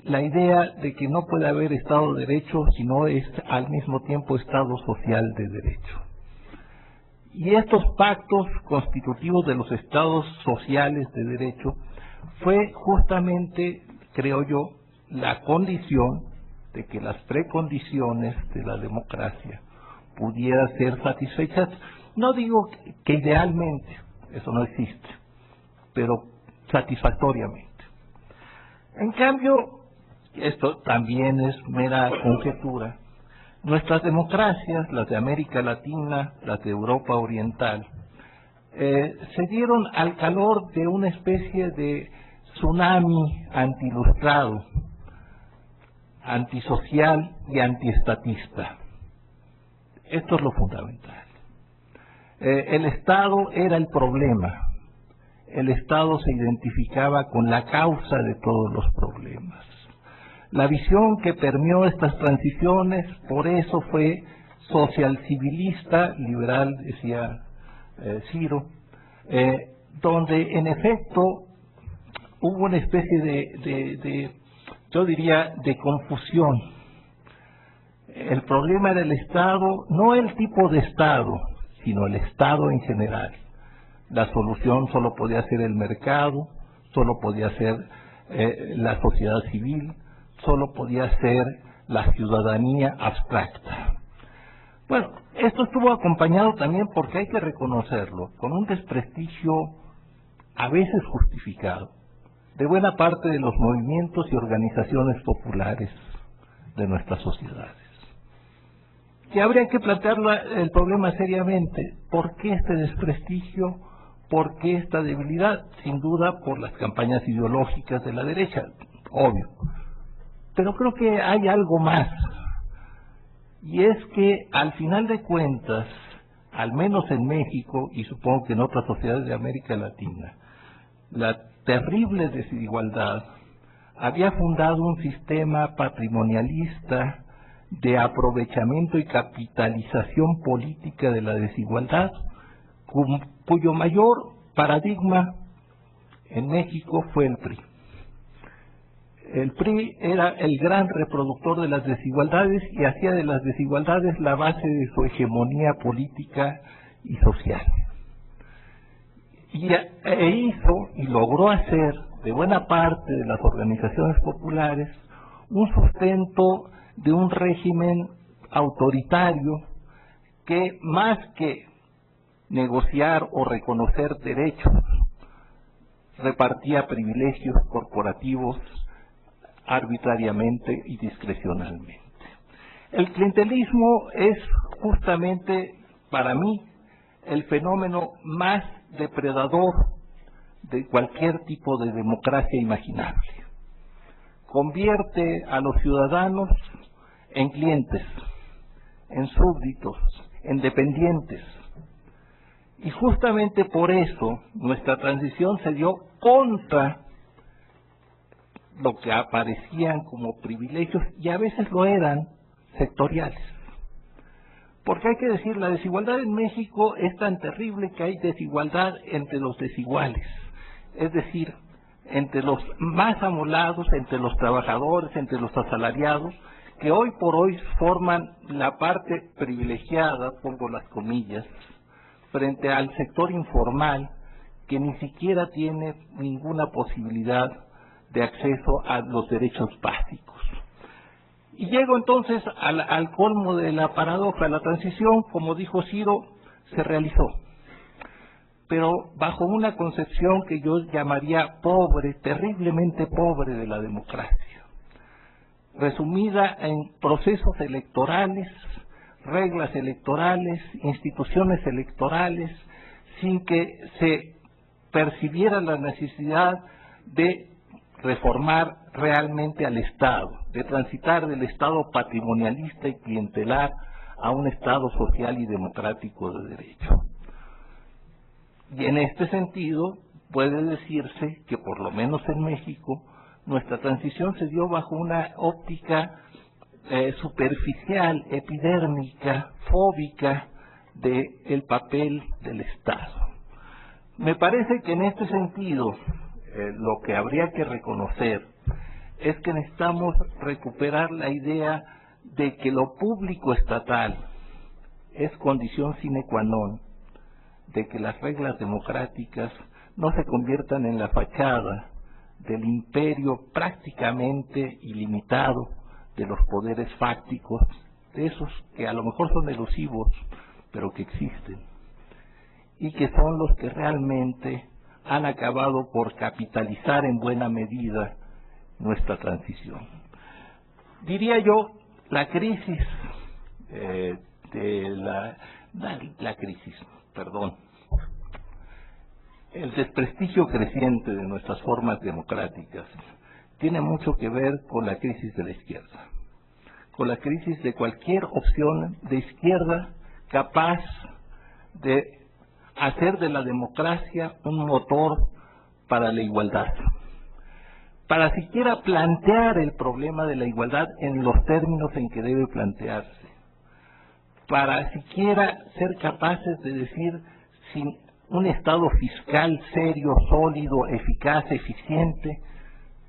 [SPEAKER 5] la idea de que no puede haber Estado de Derecho si no es al mismo tiempo Estado social de derecho. Y estos pactos constitutivos de los Estados sociales de derecho fue justamente, creo yo, la condición de que las precondiciones de la democracia pudieran ser satisfechas. No digo que idealmente, eso no existe, pero satisfactoriamente. En cambio, esto también es mera conjetura, nuestras democracias, las de América Latina, las de Europa Oriental, se dieron al calor de una especie de tsunami antiilustrado, antisocial y antiestatista. Esto es lo fundamental. El Estado era el problema. El Estado se identificaba con la causa de todos los problemas. La visión que permeó estas transiciones, por eso fue social civilista, liberal, decía Ciro, donde en efecto hubo una especie yo diría, de confusión. El problema era el Estado, no el tipo de Estado, sino el Estado en general. La solución solo podía ser el mercado, solo podía ser la sociedad civil, solo podía ser la ciudadanía abstracta. Bueno, esto estuvo acompañado también, porque hay que reconocerlo, con un desprestigio a veces justificado de buena parte de los movimientos y organizaciones populares de nuestras sociedades. Que habría que plantear el problema seriamente. ¿Por qué este desprestigio? ¿Por qué esta debilidad? Sin duda por las campañas ideológicas de la derecha, obvio. Pero creo que hay algo más. Y es que al final de cuentas, al menos en México y supongo que en otras sociedades de América Latina, la terrible desigualdad había fundado un sistema patrimonialista de aprovechamiento y capitalización política de la desigualdad, cuyo mayor paradigma en México fue el PRI. El PRI era el gran reproductor de las desigualdades y hacía de las desigualdades la base de su hegemonía política y social. E hizo y logró hacer de buena parte de las organizaciones populares un sustento de un régimen autoritario que, más que negociar o reconocer derechos, repartía privilegios corporativos arbitrariamente y discrecionalmente. El clientelismo es justamente, para mí, el fenómeno más depredador de cualquier tipo de democracia imaginable. Convierte a los ciudadanos en clientes, en súbditos, en dependientes. Y justamente por eso nuestra transición se dio contra lo que aparecían como privilegios, y a veces lo eran, sectoriales. Porque hay que decir, la desigualdad en México es tan terrible que hay desigualdad entre los desiguales, es decir, entre los más amolados, entre los trabajadores, entre los asalariados, que hoy por hoy forman la parte privilegiada, pongo las comillas, frente al sector informal, que ni siquiera tiene ninguna posibilidad de acceso a los derechos básicos. Y llego entonces al colmo de la paradoja. La transición, como dijo Ciro, se realizó, pero bajo una concepción que yo llamaría pobre, terriblemente pobre de la democracia, resumida en procesos electorales, reglas electorales, instituciones electorales, sin que se percibiera la necesidad de reformar realmente al Estado, de transitar del Estado patrimonialista y clientelar a un Estado social y democrático de derecho. Y en este sentido, puede decirse que por lo menos en México, nuestra transición se dio bajo una óptica superficial, epidérmica, fóbica del papel del Estado. Me parece que en este sentido, lo que habría que reconocer es que necesitamos recuperar la idea de que lo público estatal es condición sine qua non de que las reglas democráticas no se conviertan en la fachada del imperio prácticamente ilimitado de los poderes fácticos, de esos que a lo mejor son elusivos, pero que existen, y que son los que realmente han acabado por capitalizar en buena medida nuestra transición. Diría yo, la crisis el desprestigio creciente de nuestras formas democráticas tiene mucho que ver con la crisis de la izquierda, con la crisis de cualquier opción de izquierda capaz de hacer de la democracia un motor para la igualdad, para siquiera plantear el problema de la igualdad en los términos en que debe plantearse, para siquiera ser capaces de decir sin un Estado fiscal serio, sólido, eficaz, eficiente,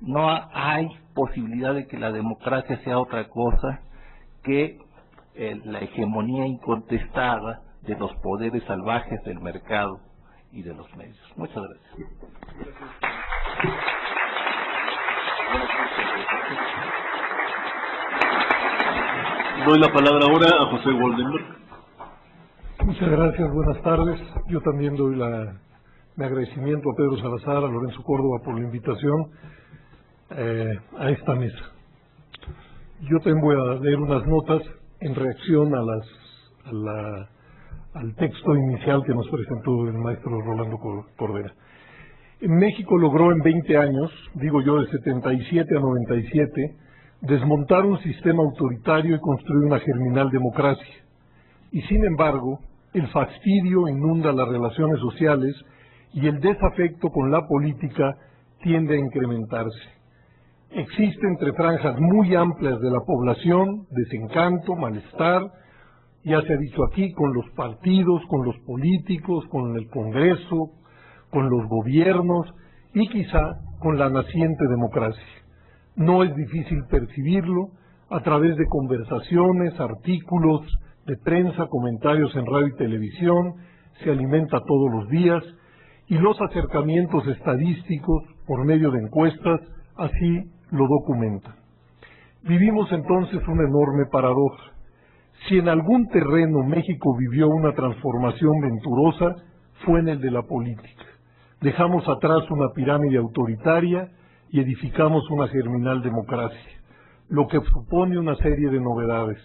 [SPEAKER 5] no hay posibilidad de que la democracia sea otra cosa que la hegemonía incontestada de los poderes salvajes del mercado y de los medios. Muchas gracias.
[SPEAKER 2] Doy la palabra ahora a José Goldenberg.
[SPEAKER 1] Muchas gracias, buenas tardes. Yo también doy mi agradecimiento a Pedro Salazar, a Lorenzo Córdoba por la invitación a esta mesa. Yo también voy a leer unas notas en reacción al texto inicial que nos presentó el maestro Rolando Cordera. En México logró en 20 años, digo yo de 77 a 97, desmontar un sistema autoritario y construir una germinal democracia. Y sin embargo, el fastidio inunda las relaciones sociales y el desafecto con la política tiende a incrementarse. Existe entre franjas muy amplias de la población desencanto, malestar, ya se ha dicho aquí, con los partidos, con los políticos, con el Congreso, con los gobiernos y quizá con la naciente democracia. No es difícil percibirlo a través de conversaciones, artículos de prensa, comentarios en radio y televisión, se alimenta todos los días, y los acercamientos estadísticos por medio de encuestas así lo documentan. Vivimos entonces una enorme paradoja. Si en algún terreno México vivió una transformación venturosa, fue en el de la política. Dejamos atrás una pirámide autoritaria y edificamos una germinal democracia, lo que supone una serie de novedades: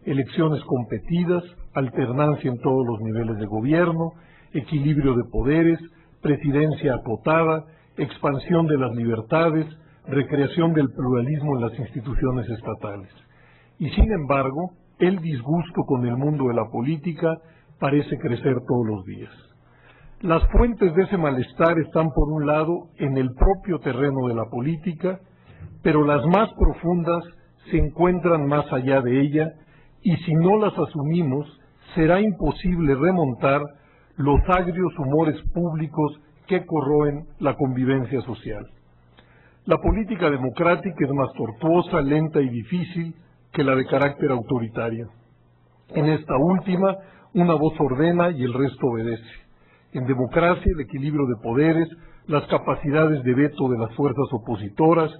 [SPEAKER 1] elecciones competidas, alternancia en todos los niveles de gobierno, equilibrio de poderes, presidencia acotada, expansión de las libertades, recreación del pluralismo en las instituciones estatales. Y sin embargo, el disgusto con el mundo de la política parece crecer todos los días. Las fuentes de ese malestar están, por un lado, en el propio terreno de la política, pero las más profundas se encuentran más allá de ella, y si no las asumimos, será imposible remontar los agrios humores públicos que corroen la convivencia social. La política democrática es más tortuosa, lenta y difícil que la de carácter autoritario. En esta última, una voz ordena y el resto obedece. En democracia, el equilibrio de poderes, las capacidades de veto de las fuerzas opositoras,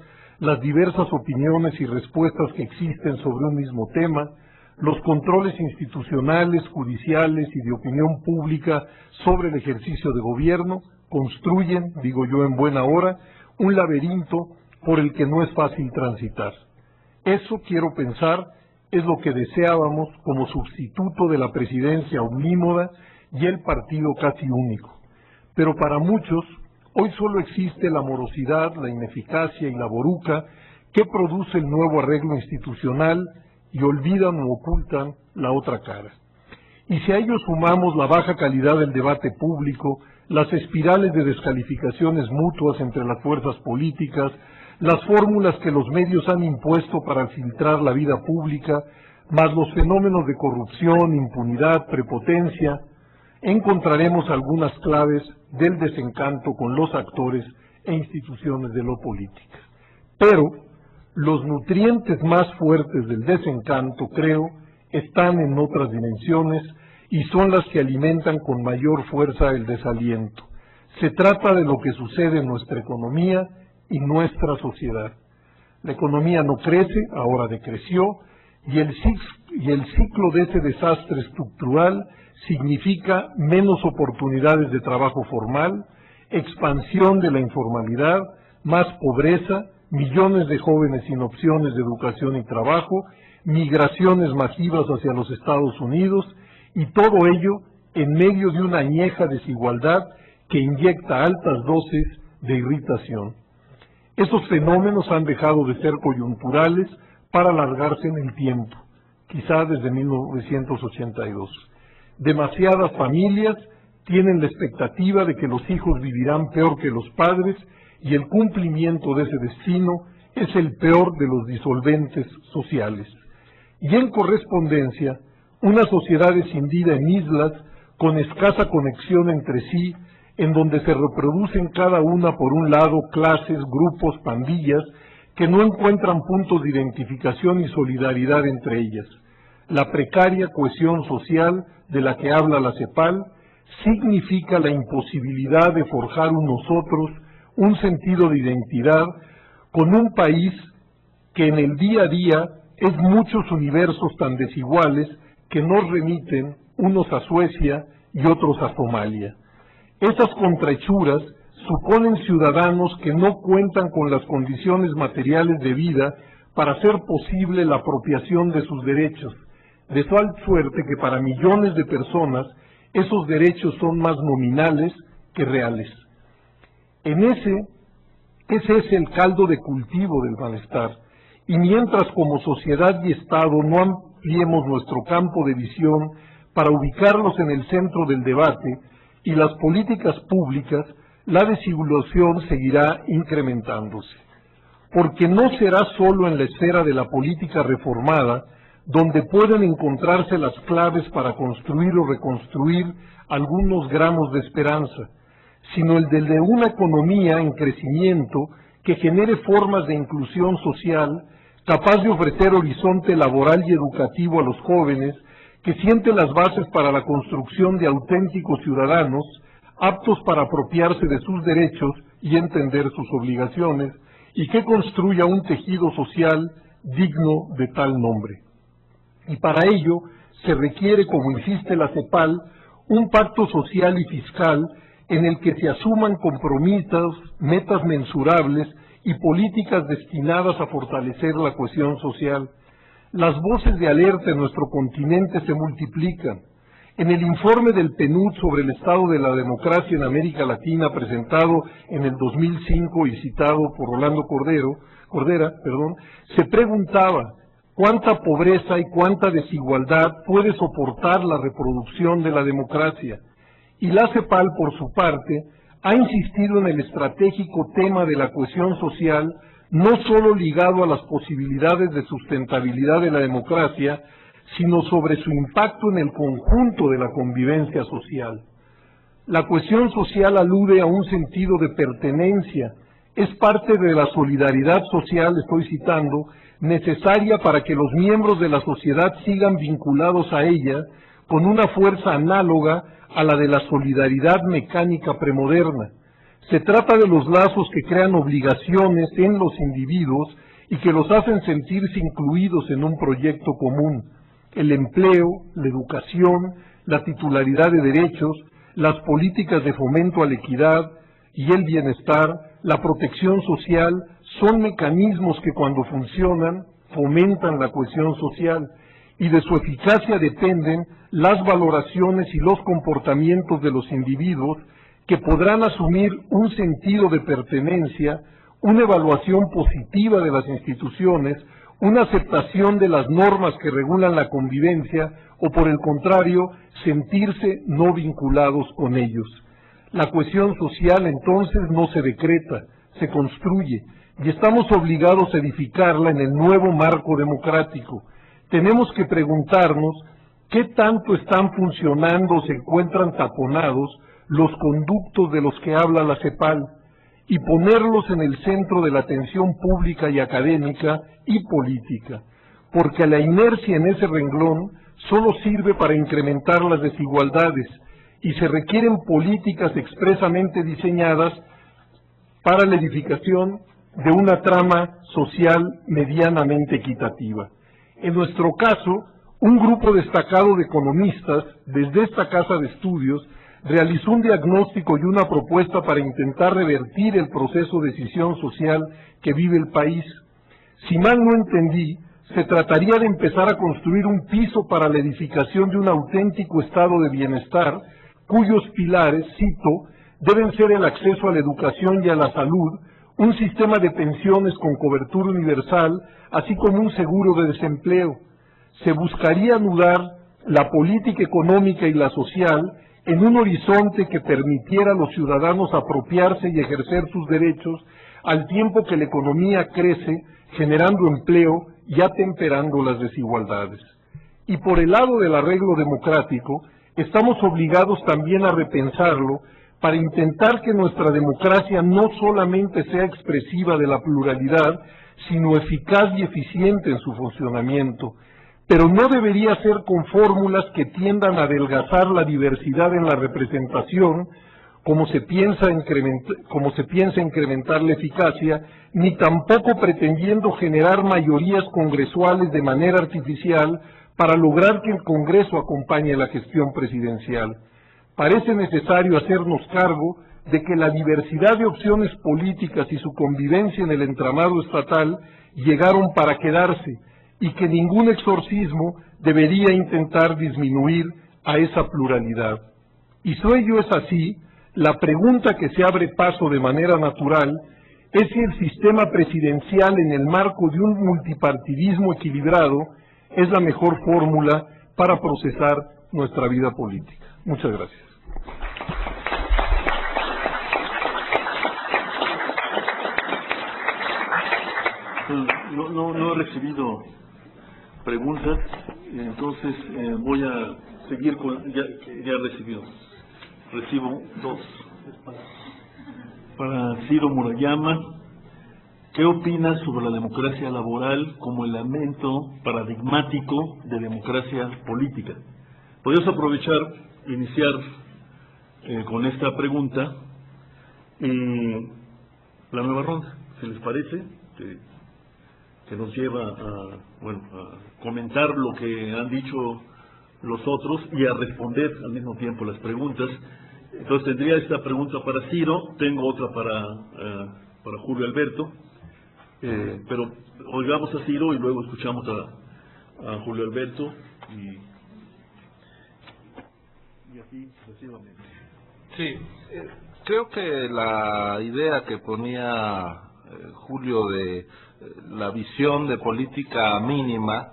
[SPEAKER 1] las diversas opiniones y respuestas que existen sobre un mismo tema, los controles institucionales, judiciales y de opinión pública sobre el ejercicio de gobierno construyen, digo yo en buena hora, un laberinto por el que no es fácil transitar. Eso, quiero pensar, es lo que deseábamos como sustituto de la presidencia omnímoda y el partido casi único. Pero para muchos, hoy solo existe la morosidad, la ineficacia y la boruca que produce el nuevo arreglo institucional
[SPEAKER 6] y olvidan o ocultan la otra cara. Y si a ello sumamos la baja calidad del debate público, las espirales de descalificaciones mutuas entre las fuerzas políticas, las fórmulas que los medios han impuesto para filtrar la vida pública, más los fenómenos de corrupción, impunidad, prepotencia, encontraremos algunas claves del desencanto con los actores e instituciones de lo política. Pero los nutrientes más fuertes del desencanto, creo, están en otras dimensiones y son las que alimentan con mayor fuerza el desaliento. Se trata de lo que sucede en nuestra economía y nuestra sociedad. La economía no crece, ahora decreció, y el ciclo de ese desastre estructural significa menos oportunidades de trabajo formal, expansión de la informalidad, más pobreza, millones de jóvenes sin opciones de educación y trabajo, migraciones masivas hacia los Estados Unidos, y todo ello en medio de una añeja desigualdad que inyecta altas dosis de irritación. Esos fenómenos han dejado de ser coyunturales para alargarse en el tiempo, quizá desde 1982. Demasiadas familias tienen la expectativa de que los hijos vivirán peor que los padres y el cumplimiento de ese destino es el peor de los disolventes sociales. Y en correspondencia, una sociedad escindida en islas con escasa conexión entre sí, en donde se reproducen cada una por un lado clases, grupos, pandillas, que no encuentran puntos de identificación y solidaridad entre ellas. La precaria cohesión social de la que habla la CEPAL significa la imposibilidad de forjar nosotros un sentido de identidad con un país que en el día a día es muchos universos tan desiguales que nos remiten unos a Suecia y otros a Somalia. Esas contrahechuras suponen ciudadanos que no cuentan con las condiciones materiales de vida para hacer posible la apropiación de sus derechos, de tal suerte que para millones de personas esos derechos son más nominales que reales. Ese es el caldo de cultivo del malestar, y mientras como sociedad y Estado no ampliemos nuestro campo de visión para ubicarlos en el centro del debate y las políticas públicas, la desilusión seguirá incrementándose. Porque no será solo en la esfera de la política reformada donde pueden encontrarse las claves para construir o reconstruir algunos gramos de esperanza, sino el de una economía en crecimiento que genere formas de inclusión social, capaz de ofrecer horizonte laboral y educativo a los jóvenes, que siente las bases para la construcción de auténticos ciudadanos, aptos para apropiarse de sus derechos y entender sus obligaciones, y que construya un tejido social digno de tal nombre. Y para ello se requiere, como insiste la CEPAL, un pacto social y fiscal en el que se asuman compromisos, metas mensurables y políticas destinadas a fortalecer la cohesión social. Las voces de alerta en nuestro continente se multiplican. En el informe del PNUD sobre el estado de la democracia en América Latina, presentado en el 2005 y citado por Rolando Cordera, se preguntaba cuánta pobreza y cuánta desigualdad puede soportar la reproducción de la democracia. Y la CEPAL, por su parte, ha insistido en el estratégico tema de la cohesión social, no solo ligado a las posibilidades de sustentabilidad de la democracia, sino sobre su impacto en el conjunto de la convivencia social. La cohesión social alude a un sentido de pertenencia, es parte de la solidaridad social, estoy citando, necesaria para que los miembros de la sociedad sigan vinculados a ella con una fuerza análoga a la de la solidaridad mecánica premoderna. Se trata de los lazos que crean obligaciones en los individuos y que los hacen sentirse incluidos en un proyecto común. El empleo, la educación, la titularidad de derechos, las políticas de fomento a la equidad y el bienestar, la protección social, son mecanismos que cuando funcionan fomentan la cohesión social, y de su eficacia dependen las valoraciones y los comportamientos de los individuos que podrán asumir un sentido de pertenencia, una evaluación positiva de las instituciones, una aceptación de las normas que regulan la convivencia o, por el contrario, sentirse no vinculados con ellos. La cohesión social entonces no se decreta, se construye, y estamos obligados a edificarla en el nuevo marco democrático. Tenemos que preguntarnos qué tanto están funcionando o se encuentran taponados los conductos de los que habla la CEPAL y ponerlos en el centro de la atención pública y académica y política, porque la inercia en ese renglón solo sirve para incrementar las desigualdades y se requieren políticas expresamente diseñadas para la edificación de una trama social medianamente equitativa. En nuestro caso, un grupo destacado de economistas, desde esta casa de estudios, realizó un diagnóstico y una propuesta para intentar revertir el proceso de decisión social que vive el país. Si mal no entendí, se trataría de empezar a construir un piso para la edificación de un auténtico estado de bienestar, cuyos pilares, cito, deben ser el acceso a la educación y a la salud, un sistema de pensiones con cobertura universal, así como un seguro de desempleo. Se buscaría anudar la política económica y la social en un horizonte que permitiera a los ciudadanos apropiarse y ejercer sus derechos al tiempo que la economía crece, generando empleo y atemperando las desigualdades. Y por el lado del arreglo democrático, estamos obligados también a repensarlo para intentar que nuestra democracia no solamente sea expresiva de la pluralidad, sino eficaz y eficiente en su funcionamiento, pero no debería ser con fórmulas que tiendan a adelgazar la diversidad en la representación, como se piensa incrementar la eficacia, ni tampoco pretendiendo generar mayorías congresuales de manera artificial para lograr que el Congreso acompañe la gestión presidencial. Parece necesario hacernos cargo de que la diversidad de opciones políticas y su convivencia en el entramado estatal llegaron para quedarse y que ningún exorcismo debería intentar disminuir a esa pluralidad. Y si ello es así, la pregunta que se abre paso de manera natural es si el sistema presidencial en el marco de un multipartidismo equilibrado es la mejor fórmula para procesar nuestra vida política. Muchas gracias.
[SPEAKER 2] No he recibido preguntas, entonces voy a seguir con... Ya recibo dos. Para Ciro Murayama, ¿qué opinas sobre la democracia laboral como elemento paradigmático de democracia política? Podrías aprovechar, iniciar con esta pregunta la nueva ronda, si les parece, que nos lleva a comentar lo que han dicho los otros y a responder al mismo tiempo las preguntas. Entonces tendría esta pregunta para Ciro, tengo otra para Julio Alberto, pero oigamos a Ciro y luego escuchamos a Julio Alberto y así sucesivamente.
[SPEAKER 4] Sí, creo que la idea que ponía Julio de la visión de política mínima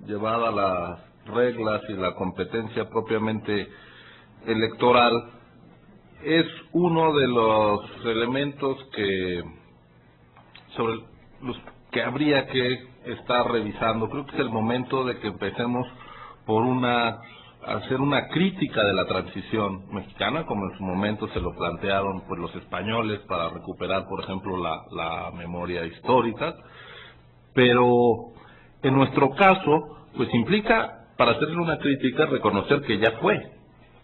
[SPEAKER 4] llevada a las reglas y la competencia propiamente electoral es uno de los elementos sobre los que habría que estar revisando. Creo que es el momento de que empecemos por hacer una crítica de la transición mexicana, como en su momento se lo plantearon pues los españoles para recuperar, por ejemplo, la memoria histórica, pero en nuestro caso, pues implica, para hacerle una crítica, reconocer que ya fue,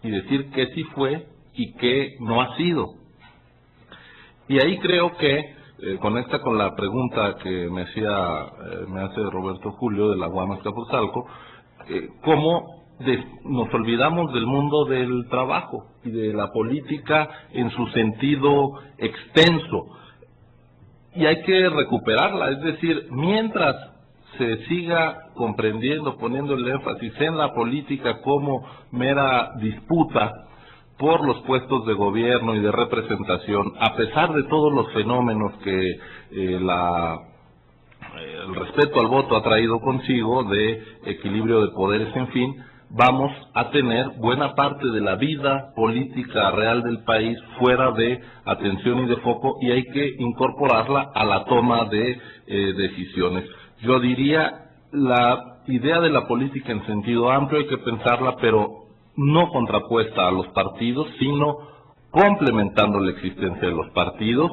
[SPEAKER 4] y decir que sí fue y que no ha sido. Y ahí creo que conecta con la pregunta que me hace Roberto Julio de la UAM Azcapotzalco, cómo nos olvidamos del mundo del trabajo y de la política en su sentido extenso, y hay que recuperarla. Es decir, mientras se siga comprendiendo, poniendo el énfasis en la política como mera disputa por los puestos de gobierno y de representación, a pesar de todos los fenómenos que la el respeto al voto ha traído consigo de equilibrio de poderes, en fin, vamos a tener buena parte de la vida política real del país fuera de atención y de foco, y hay que incorporarla a la toma de decisiones. Yo diría, la idea de la política en sentido amplio hay que pensarla, pero no contrapuesta a los partidos, sino complementando la existencia de los partidos,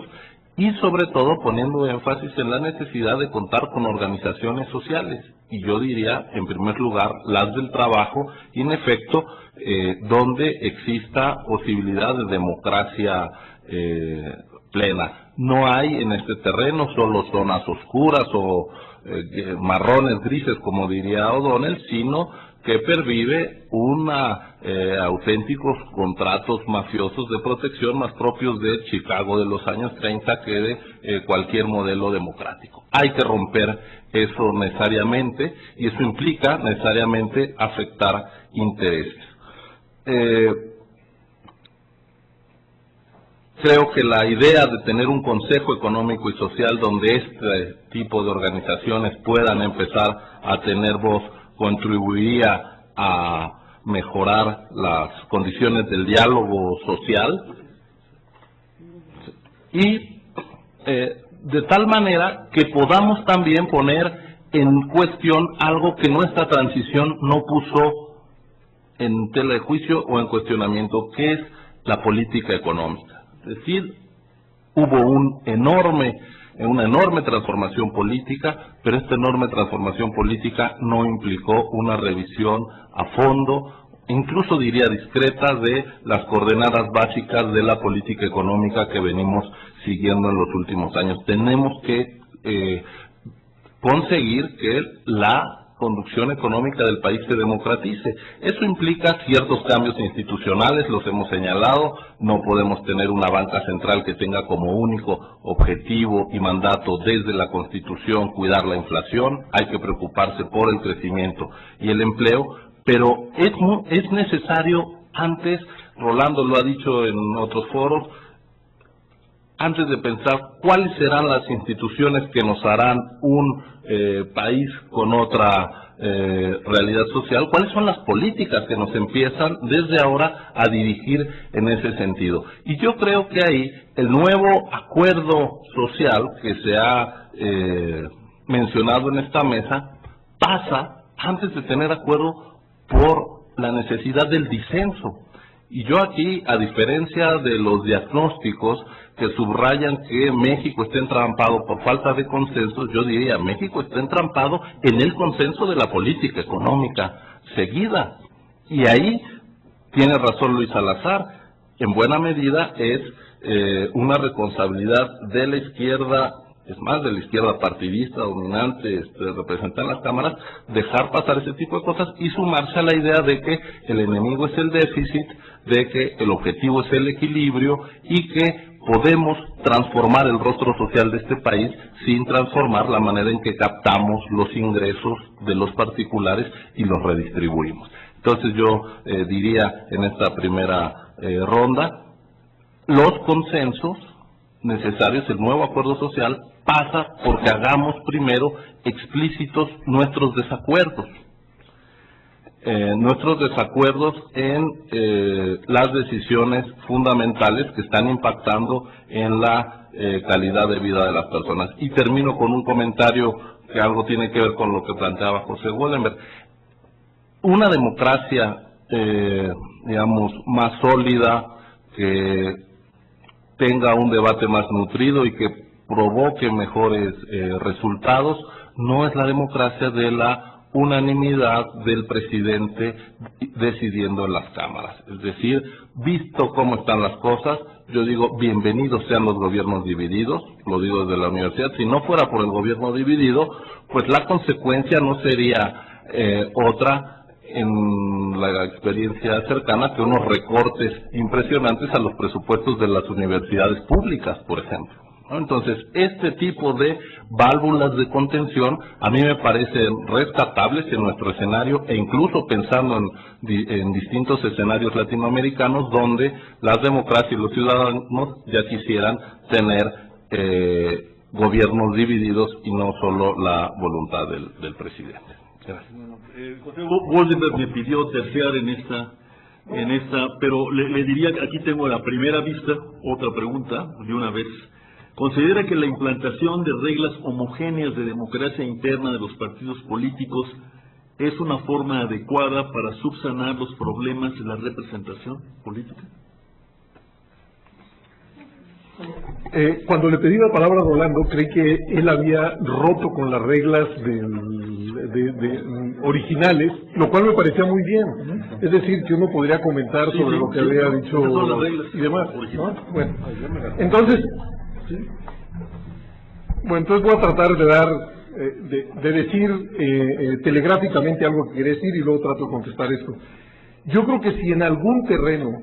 [SPEAKER 4] y sobre todo poniendo énfasis en la necesidad de contar con organizaciones sociales, y yo diría, en primer lugar, las del trabajo, y en efecto, donde exista posibilidad de democracia plena. No hay en este terreno solo zonas oscuras o marrones, grises, como diría O'Donnell, sino que pervive auténticos contratos mafiosos de protección más propios de Chicago de los años 30 que de cualquier modelo democrático. Hay que romper eso necesariamente, y eso implica necesariamente afectar intereses. Creo que la idea de tener un Consejo Económico y Social donde este tipo de organizaciones puedan empezar a tener voz contribuiría a mejorar las condiciones del diálogo social, y de tal manera que podamos también poner en cuestión algo que nuestra transición no puso en tela de juicio o en cuestionamiento, que es la política económica. Es decir, hubo una enorme transformación política, pero esta enorme transformación política no implicó una revisión a fondo, incluso diría discreta, de las coordenadas básicas de la política económica que venimos siguiendo en los últimos años. Tenemos que conseguir que la conducción económica del país se democratice. Eso implica ciertos cambios institucionales, los hemos señalado. No podemos tener una banca central que tenga como único objetivo y mandato desde la Constitución cuidar la inflación. Hay que preocuparse por el crecimiento y el empleo, pero es necesario antes, Rolando lo ha dicho en otros foros, antes de pensar cuáles serán las instituciones que nos harán un país con otra realidad social, cuáles son las políticas que nos empiezan desde ahora a dirigir en ese sentido. Y yo creo que ahí el nuevo acuerdo social que se ha mencionado en esta mesa pasa, antes de tener acuerdo, por la necesidad del disenso. Y yo aquí, a diferencia de los diagnósticos que subrayan que México está entrampado por falta de consenso, yo diría, México está entrampado en el consenso de la política económica seguida. Y ahí tiene razón Luis Salazar, en buena medida es una responsabilidad de la izquierda, es más, de la izquierda partidista, dominante, representada en las cámaras, dejar pasar ese tipo de cosas y sumarse a la idea de que el enemigo es el déficit, de que el objetivo es el equilibrio y que podemos transformar el rostro social de este país sin transformar la manera en que captamos los ingresos de los particulares y los redistribuimos. Entonces yo diría en esta primera ronda, los consensos necesarios, el nuevo acuerdo social, pasa porque hagamos primero explícitos nuestros desacuerdos. En las decisiones fundamentales que están impactando en la calidad de vida de las personas. Y termino con un comentario que algo tiene que ver con lo que planteaba José Wallenberg. Una democracia, digamos, más sólida, que tenga un debate más nutrido y que provoque mejores resultados, no es la democracia de la unanimidad del presidente decidiendo en las cámaras. Es decir, visto cómo están las cosas, yo digo, bienvenidos sean los gobiernos divididos, lo digo desde la universidad. Si no fuera por el gobierno dividido, pues la consecuencia no sería otra en la experiencia cercana que unos recortes impresionantes a los presupuestos de las universidades públicas, por ejemplo. Entonces, este tipo de válvulas de contención a mí me parecen rescatables en nuestro escenario, e incluso pensando en distintos escenarios latinoamericanos donde las democracias y los ciudadanos ya quisieran tener gobiernos divididos y no solo la voluntad del presidente. Gracias.
[SPEAKER 2] Bueno, José Goldenberg me pidió terciar en esta, pero le diría que aquí tengo a la primera vista otra pregunta de una vez. ¿Considera que la implantación de reglas homogéneas de democracia interna de los partidos políticos es una forma adecuada para subsanar los problemas de la representación política?
[SPEAKER 6] Cuando le pedí la palabra a Rolando, creí que él había roto con las reglas originales, lo cual me parecía muy bien. Es decir, que uno podría comentar sobre lo que había dicho y demás, ¿no? Bueno, entonces voy a tratar de dar, de decir telegráficamente algo que quería decir y luego trato de contestar esto. Yo creo que si en algún terreno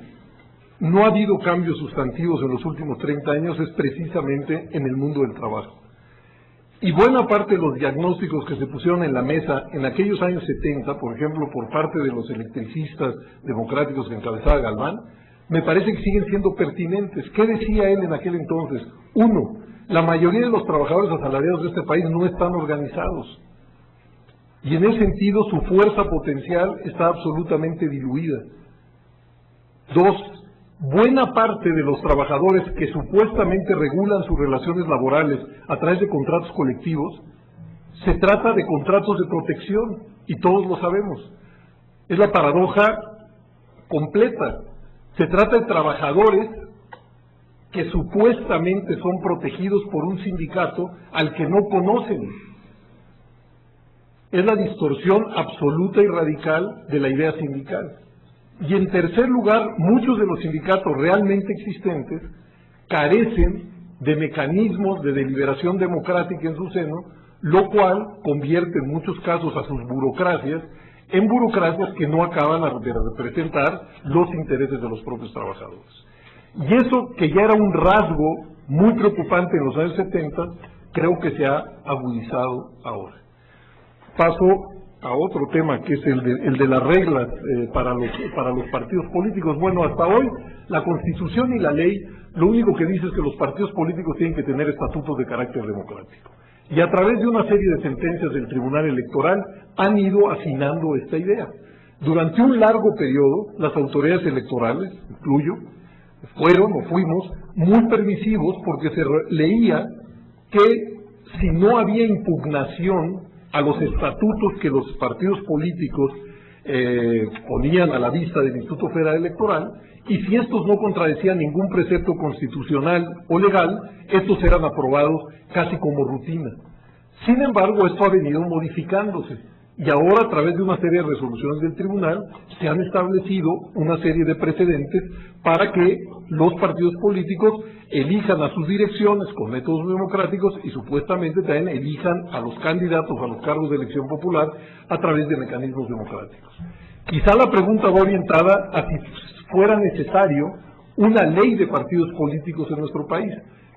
[SPEAKER 6] no ha habido cambios sustantivos en los últimos 30 años es precisamente en el mundo del trabajo. Y buena parte de los diagnósticos que se pusieron en la mesa en aquellos años 70, por ejemplo, por parte de los electricistas democráticos que encabezaba Galván, me parece que siguen siendo pertinentes. ¿Qué decía él en aquel entonces? Uno, la mayoría de los trabajadores asalariados de este país no están organizados. Y en ese sentido su fuerza potencial está absolutamente diluida. Dos, buena parte de los trabajadores que supuestamente regulan sus relaciones laborales a través de contratos colectivos, se trata de contratos de protección, y todos lo sabemos. Es la paradoja completa. Se trata de trabajadores que supuestamente son protegidos por un sindicato al que no conocen. Es la distorsión absoluta y radical de la idea sindical. Y en tercer lugar, muchos de los sindicatos realmente existentes carecen de mecanismos de deliberación democrática en su seno, lo cual convierte en muchos casos a sus burocracias en burocracias que no acaban de representar los intereses de los propios trabajadores. Y eso, que ya era un rasgo muy preocupante en los años 70, creo que se ha agudizado ahora. Paso a otro tema, que es el de las reglas para los partidos políticos. Bueno, hasta hoy la Constitución y la ley lo único que dice es que los partidos políticos tienen que tener estatutos de carácter democrático. Y a través de una serie de sentencias del Tribunal Electoral han ido afinando esta idea. Durante un largo periodo, las autoridades electorales, incluyo, fuimos muy permisivos porque se leía que si no había impugnación a los estatutos que los partidos políticos ponían a la vista del Instituto Federal Electoral, y si estos no contradecían ningún precepto constitucional o legal, estos eran aprobados casi como rutina. Sin embargo, esto ha venido modificándose, y ahora a través de una serie de resoluciones del tribunal se han establecido una serie de precedentes para que los partidos políticos elijan a sus direcciones con métodos democráticos y supuestamente también elijan a los candidatos a los cargos de elección popular a través de mecanismos democráticos. Quizá la pregunta va orientada a si fuera necesario una ley de partidos políticos en nuestro país.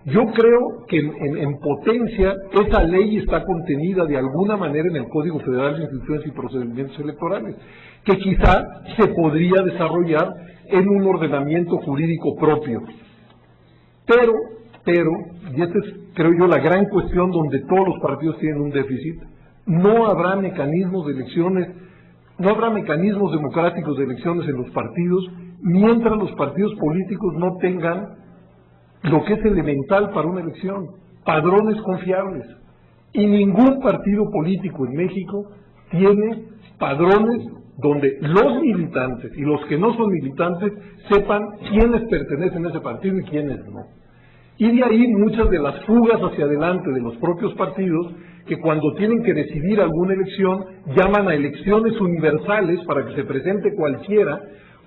[SPEAKER 6] Yo creo que en potencia esa ley está contenida de alguna manera en el Código Federal de Instituciones y Procedimientos Electorales, que quizá se podría desarrollar en un ordenamiento jurídico propio. Pero, y esta es, creo yo, la gran cuestión donde todos los partidos tienen un déficit, no habrá mecanismos de elecciones, no habrá mecanismos democráticos de elecciones en los partidos mientras los partidos políticos no tengan lo que es elemental para una elección, padrones confiables. Y ningún partido político en México tiene padrones donde los militantes y los que no son militantes sepan quiénes pertenecen a ese partido y quiénes no. Y de ahí muchas de las fugas hacia adelante de los propios partidos, que cuando tienen que decidir alguna elección, llaman a elecciones universales para que se presente cualquiera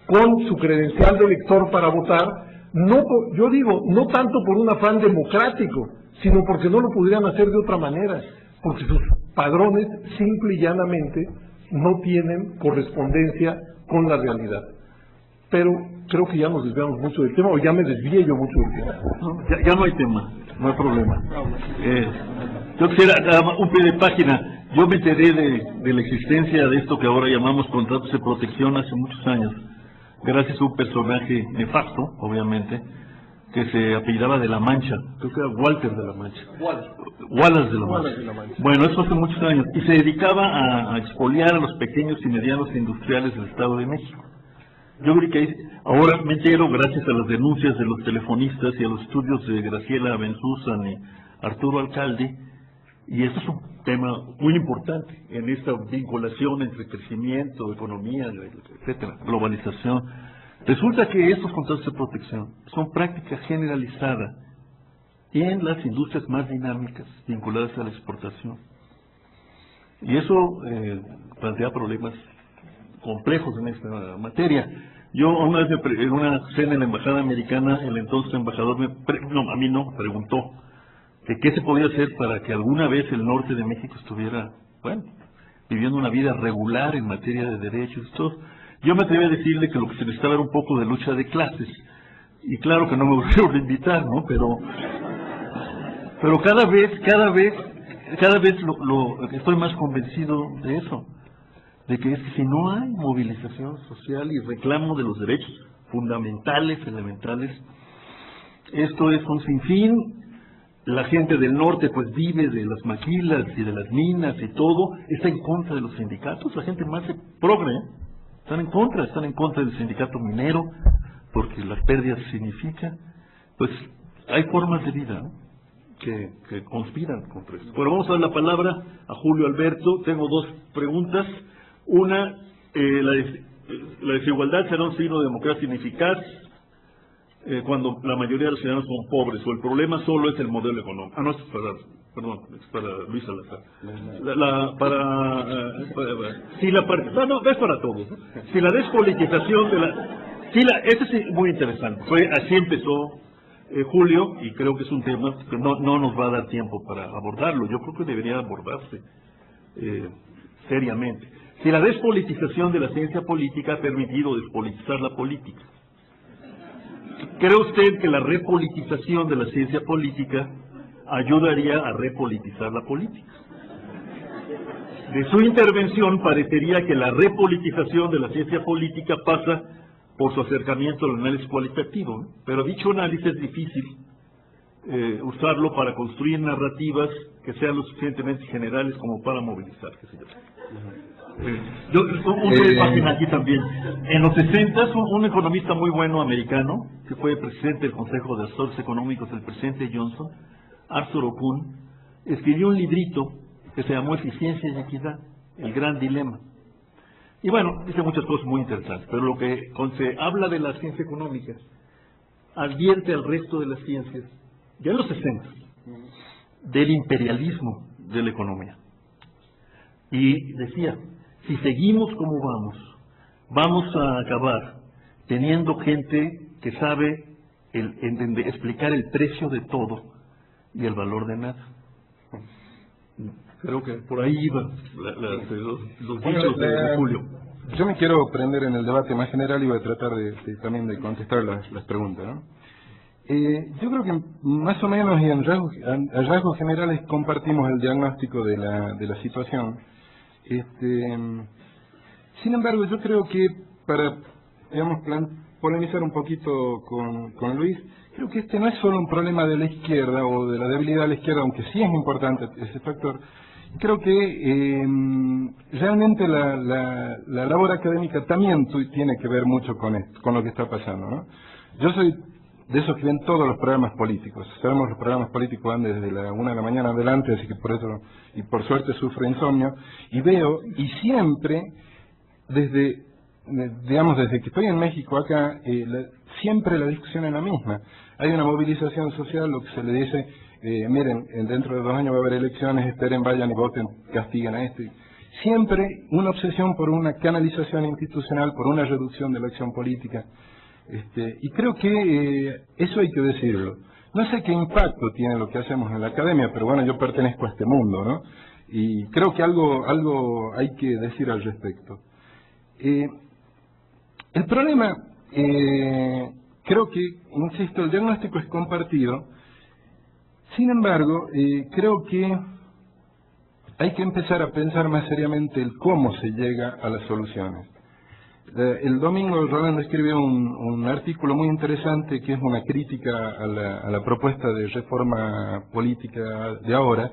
[SPEAKER 6] con su credencial de elector para votar. No, yo digo, no tanto por un afán democrático, sino porque no lo pudieran hacer de otra manera, porque sus padrones simple y llanamente no tienen correspondencia con la realidad. Pero creo que ya nos desviamos mucho del tema, o ya me desvié yo mucho del tema.
[SPEAKER 2] No, ya no hay tema, no hay problema. Yo quisiera un pie de página. Yo me enteré de la existencia de esto que ahora llamamos contratos de protección hace muchos años, gracias a un personaje nefasto, obviamente, que se apellidaba de la Mancha, creo que era Walter de la Mancha. Wallace de la Mancha. Bueno, eso hace muchos años. Y se dedicaba a expoliar a los pequeños y medianos industriales del Estado de México. Yo creo que ahora me entero, gracias a las denuncias de los telefonistas y a los estudios de Graciela Benzúzan y Arturo Alcalde, y esto es un tema muy importante en esta vinculación entre crecimiento, economía, etcétera, globalización. Resulta que estos contratos de protección son práctica generalizada en las industrias más dinámicas vinculadas a la exportación. Y eso plantea problemas complejos en esta materia. Yo una vez en una cena en la embajada americana, el entonces embajador preguntó que qué se podía hacer para que alguna vez el norte de México estuviera, bueno, viviendo una vida regular en materia de derechos y todo. Yo me atreví a decirle que lo que se necesitaba era un poco de lucha de clases. Y claro que no me volvieron a invitar, ¿no? Pero cada vez estoy más convencido de eso. De que es que si no hay movilización social y reclamo de los derechos fundamentales, elementales, esto es un sinfín. La gente del norte pues vive de las maquilas y de las minas y todo, está en contra de los sindicatos, la gente más progre, están en contra del sindicato minero, porque las pérdidas significan, pues hay formas de vida, ¿no?, que conspiran contra esto. Bueno, vamos a dar la palabra a Julio Alberto. Tengo dos preguntas. Una, la desigualdad será un signo de democracia ineficaz cuando la mayoría de los ciudadanos son pobres, o el problema solo es el modelo económico. No, esto es para Luis Salazar. Es para todos, ¿no? Si la despolitización de este es muy interesante. Así empezó Julio, y creo que es un tema que no nos va a dar tiempo para abordarlo. Yo creo que debería abordarse seriamente. Si la despolitización de la ciencia política ha permitido despolitizar la política, ¿cree usted que la repolitización de la ciencia política ayudaría a repolitizar la política? De su intervención parecería que la repolitización de la ciencia política pasa por su acercamiento al análisis cualitativo, ¿no? Pero dicho análisis es difícil usarlo para construir narrativas que sean lo suficientemente generales como para movilizar, qué sé yo. Una página aquí también. En los 60, un economista muy bueno americano, que fue presidente del Consejo de Asesores Económicos del presidente Johnson, Arthur Okun, escribió un librito que se llamó Eficiencia y Equidad, el gran dilema. Y bueno, dice muchas cosas muy interesantes, pero lo que cuando se habla de la ciencia económica, advierte al resto de las ciencias, ya en los 60, del imperialismo de la economía. Y decía, si seguimos como vamos a acabar teniendo gente que sabe explicar el precio de todo y el valor de nada. Creo que por ahí iban los dichos de Julio.
[SPEAKER 3] Yo me quiero prender en el debate más general y voy a tratar también de contestar las preguntas, ¿no? Yo creo que más o menos y en rasgos generales compartimos el diagnóstico de la situación. Sin embargo, yo creo que para, digamos, polemizar un poquito con Luis, creo que este no es solo un problema de la izquierda o de la debilidad de la izquierda, aunque sí es importante ese factor. Creo que realmente la labor académica también tiene que ver mucho con lo que está pasando, ¿no? Yo soy de esos que ven todos los programas políticos. Sabemos los programas políticos van desde la 1 de la mañana adelante, así que por eso, y por suerte sufro insomnio, y veo, y siempre, desde que estoy en México acá, siempre la discusión es la misma. Hay una movilización social, lo que se le dice, miren, dentro de 2 años va a haber elecciones, esperen, vayan y voten, castiguen a este. Siempre una obsesión por una canalización institucional, por una reducción de la acción política. Y creo que eso hay que decirlo. No sé qué impacto tiene lo que hacemos en la academia, pero bueno, yo pertenezco a este mundo, ¿no? Y creo que algo hay que decir al respecto. El problema, creo que, insisto, el diagnóstico es compartido. Sin embargo, creo que hay que empezar a pensar más seriamente el cómo se llega a las soluciones. El domingo Rolando escribió un artículo muy interesante que es una crítica a la propuesta de reforma política de ahora,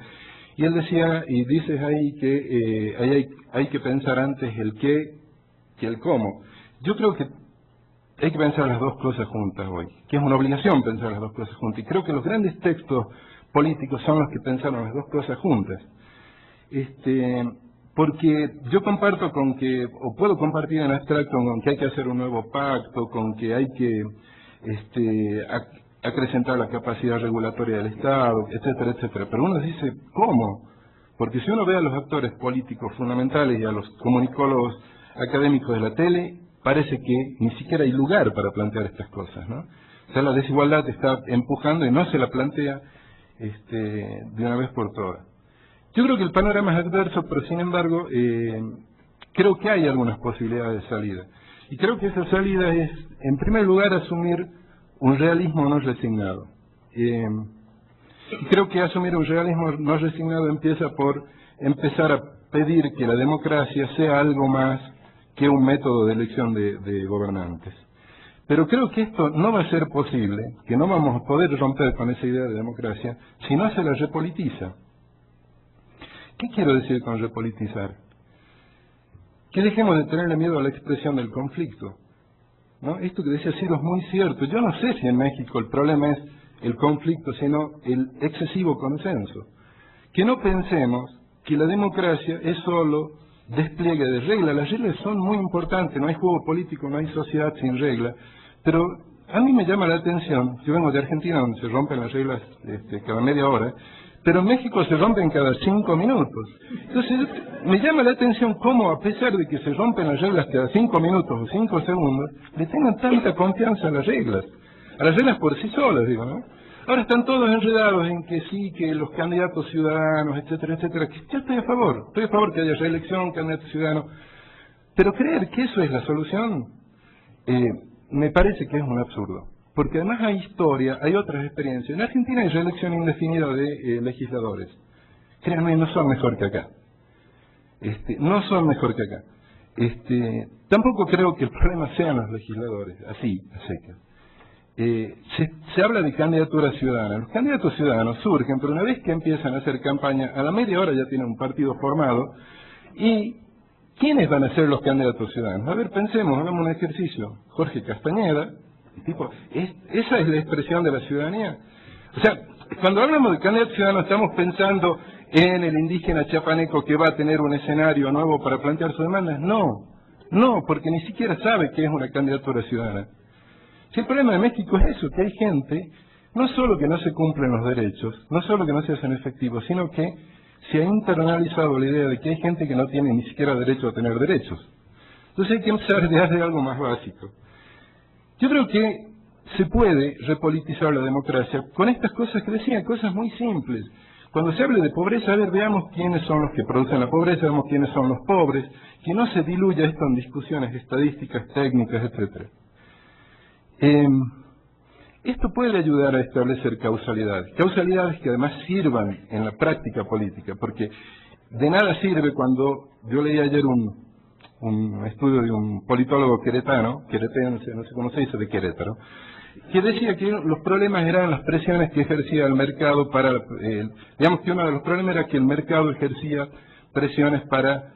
[SPEAKER 3] y él decía, y dices ahí que hay que pensar antes el qué que el cómo. Yo creo que hay que pensar las dos cosas juntas hoy, que es una obligación pensar las dos cosas juntas, y creo que los grandes textos políticos son los que pensaron las dos cosas juntas. Porque yo comparto con que, o puedo compartir en abstracto con que hay que hacer un nuevo pacto, con que hay que acrecentar la capacidad regulatoria del Estado, etcétera, etcétera. Pero uno dice, ¿cómo? Porque si uno ve a los actores políticos fundamentales y a los comunicólogos académicos de la tele, parece que ni siquiera hay lugar para plantear estas cosas, ¿no? O sea, la desigualdad está empujando y no se la plantea de una vez por todas. Yo creo que el panorama es adverso, pero sin embargo, creo que hay algunas posibilidades de salida. Y creo que esa salida es, en primer lugar, asumir un realismo no resignado. Y creo que asumir un realismo no resignado empieza por empezar a pedir que la democracia sea algo más que un método de elección de gobernantes. Pero creo que esto no va a ser posible, que no vamos a poder romper con esa idea de democracia, si no se la repolitiza. ¿Qué quiero decir con repolitizar? Que dejemos de tenerle miedo a la expresión del conflicto, ¿no? Esto que decía Ciro es muy cierto. Yo no sé si en México el problema es el conflicto, sino el excesivo consenso. Que no pensemos que la democracia es solo despliegue de reglas. Las reglas son muy importantes, no hay juego político, no hay sociedad sin reglas, pero a mí me llama la atención, yo vengo de Argentina donde se rompen las reglas cada media hora, pero en México se rompen cada 5 minutos. Entonces, me llama la atención cómo, a pesar de que se rompen las reglas cada 5 minutos o 5 segundos, le tengan tanta confianza a las reglas por sí solas, digo, ¿no? Ahora están todos enredados en que sí, que los candidatos ciudadanos, etcétera, etcétera, que yo estoy a favor que haya reelección, candidato ciudadano, pero creer que eso es la solución, me parece que es un absurdo. Porque además hay historia, hay otras experiencias. En Argentina hay reelección indefinida de legisladores. Créanme, no son mejor que acá. No son mejor que acá. Tampoco creo que el problema sean los legisladores, así, a secas. Se habla de candidaturas ciudadanas. Los candidatos ciudadanos surgen, pero una vez que empiezan a hacer campaña, a la media hora ya tienen un partido formado. ¿Y quiénes van a ser los candidatos ciudadanos? A ver, pensemos, hagamos un ejercicio. Jorge Castañeda. Esa es la expresión de la ciudadanía. O sea, cuando hablamos de candidato ciudadano estamos pensando en el indígena chiapaneco que va a tener un escenario nuevo para plantear sus demandas. No, porque ni siquiera sabe qué es una candidatura ciudadana. Si el problema de México es eso, que hay gente, no solo que no se cumplen los derechos, no solo que no se hacen efectivos, sino que se ha internalizado la idea de que hay gente que no tiene ni siquiera derecho a tener derechos. Entonces hay que empezar desde algo más básico. Yo creo que se puede repolitizar la democracia con estas cosas que decía, cosas muy simples. Cuando se hable de pobreza, a ver, veamos quiénes son los que producen la pobreza, veamos quiénes son los pobres, que no se diluya esto en discusiones estadísticas, técnicas, etcétera. Esto puede ayudar a establecer causalidades que además sirvan en la práctica política, porque de nada sirve cuando yo leí ayer un estudio de un politólogo queretense, no sé cómo se dice, de Querétaro, que decía que los problemas eran las presiones que ejercía el mercado digamos que uno de los problemas era que el mercado ejercía presiones para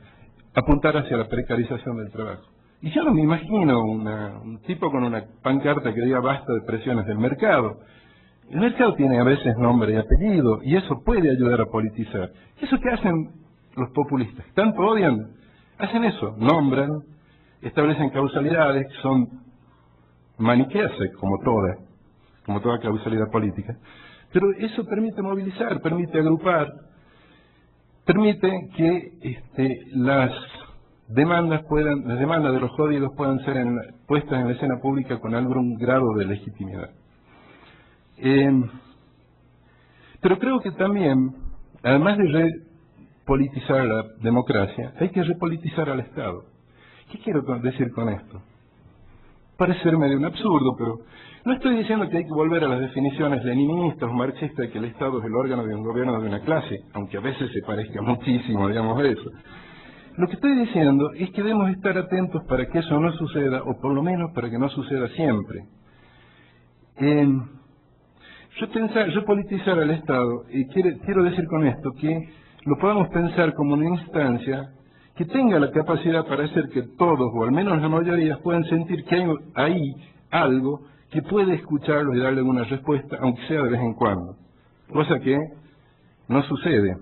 [SPEAKER 3] apuntar hacia la precarización del trabajo. Y yo no me imagino un tipo con una pancarta que diga basta de presiones del mercado. El mercado tiene a veces nombre y apellido, y eso puede ayudar a politizar. ¿Eso qué hacen los populistas? ¿Tanto odian? Hacen eso, nombran, establecen causalidades que son maniqueas, como toda causalidad política, pero eso permite movilizar, permite agrupar, permite que las demandas de los jodidos puedan ser puestas en la escena pública con algún grado de legitimidad. Pero creo que también, además de politizar la democracia, hay que repolitizar al Estado. ¿Qué quiero decir con esto? Parece medio un absurdo, pero no estoy diciendo que hay que volver a las definiciones leninistas o marxistas de que el Estado es el órgano de un gobierno de una clase, aunque a veces se parezca muchísimo, digamos, eso. Lo que estoy diciendo es que debemos estar atentos para que eso no suceda, o por lo menos para que no suceda siempre. Yo politizar al Estado, y quiero decir con esto que lo podamos pensar como una instancia que tenga la capacidad para hacer que todos, o al menos la mayoría, puedan sentir que hay ahí algo que puede escucharlos y darle una respuesta, aunque sea de vez en cuando. Cosa que no sucede.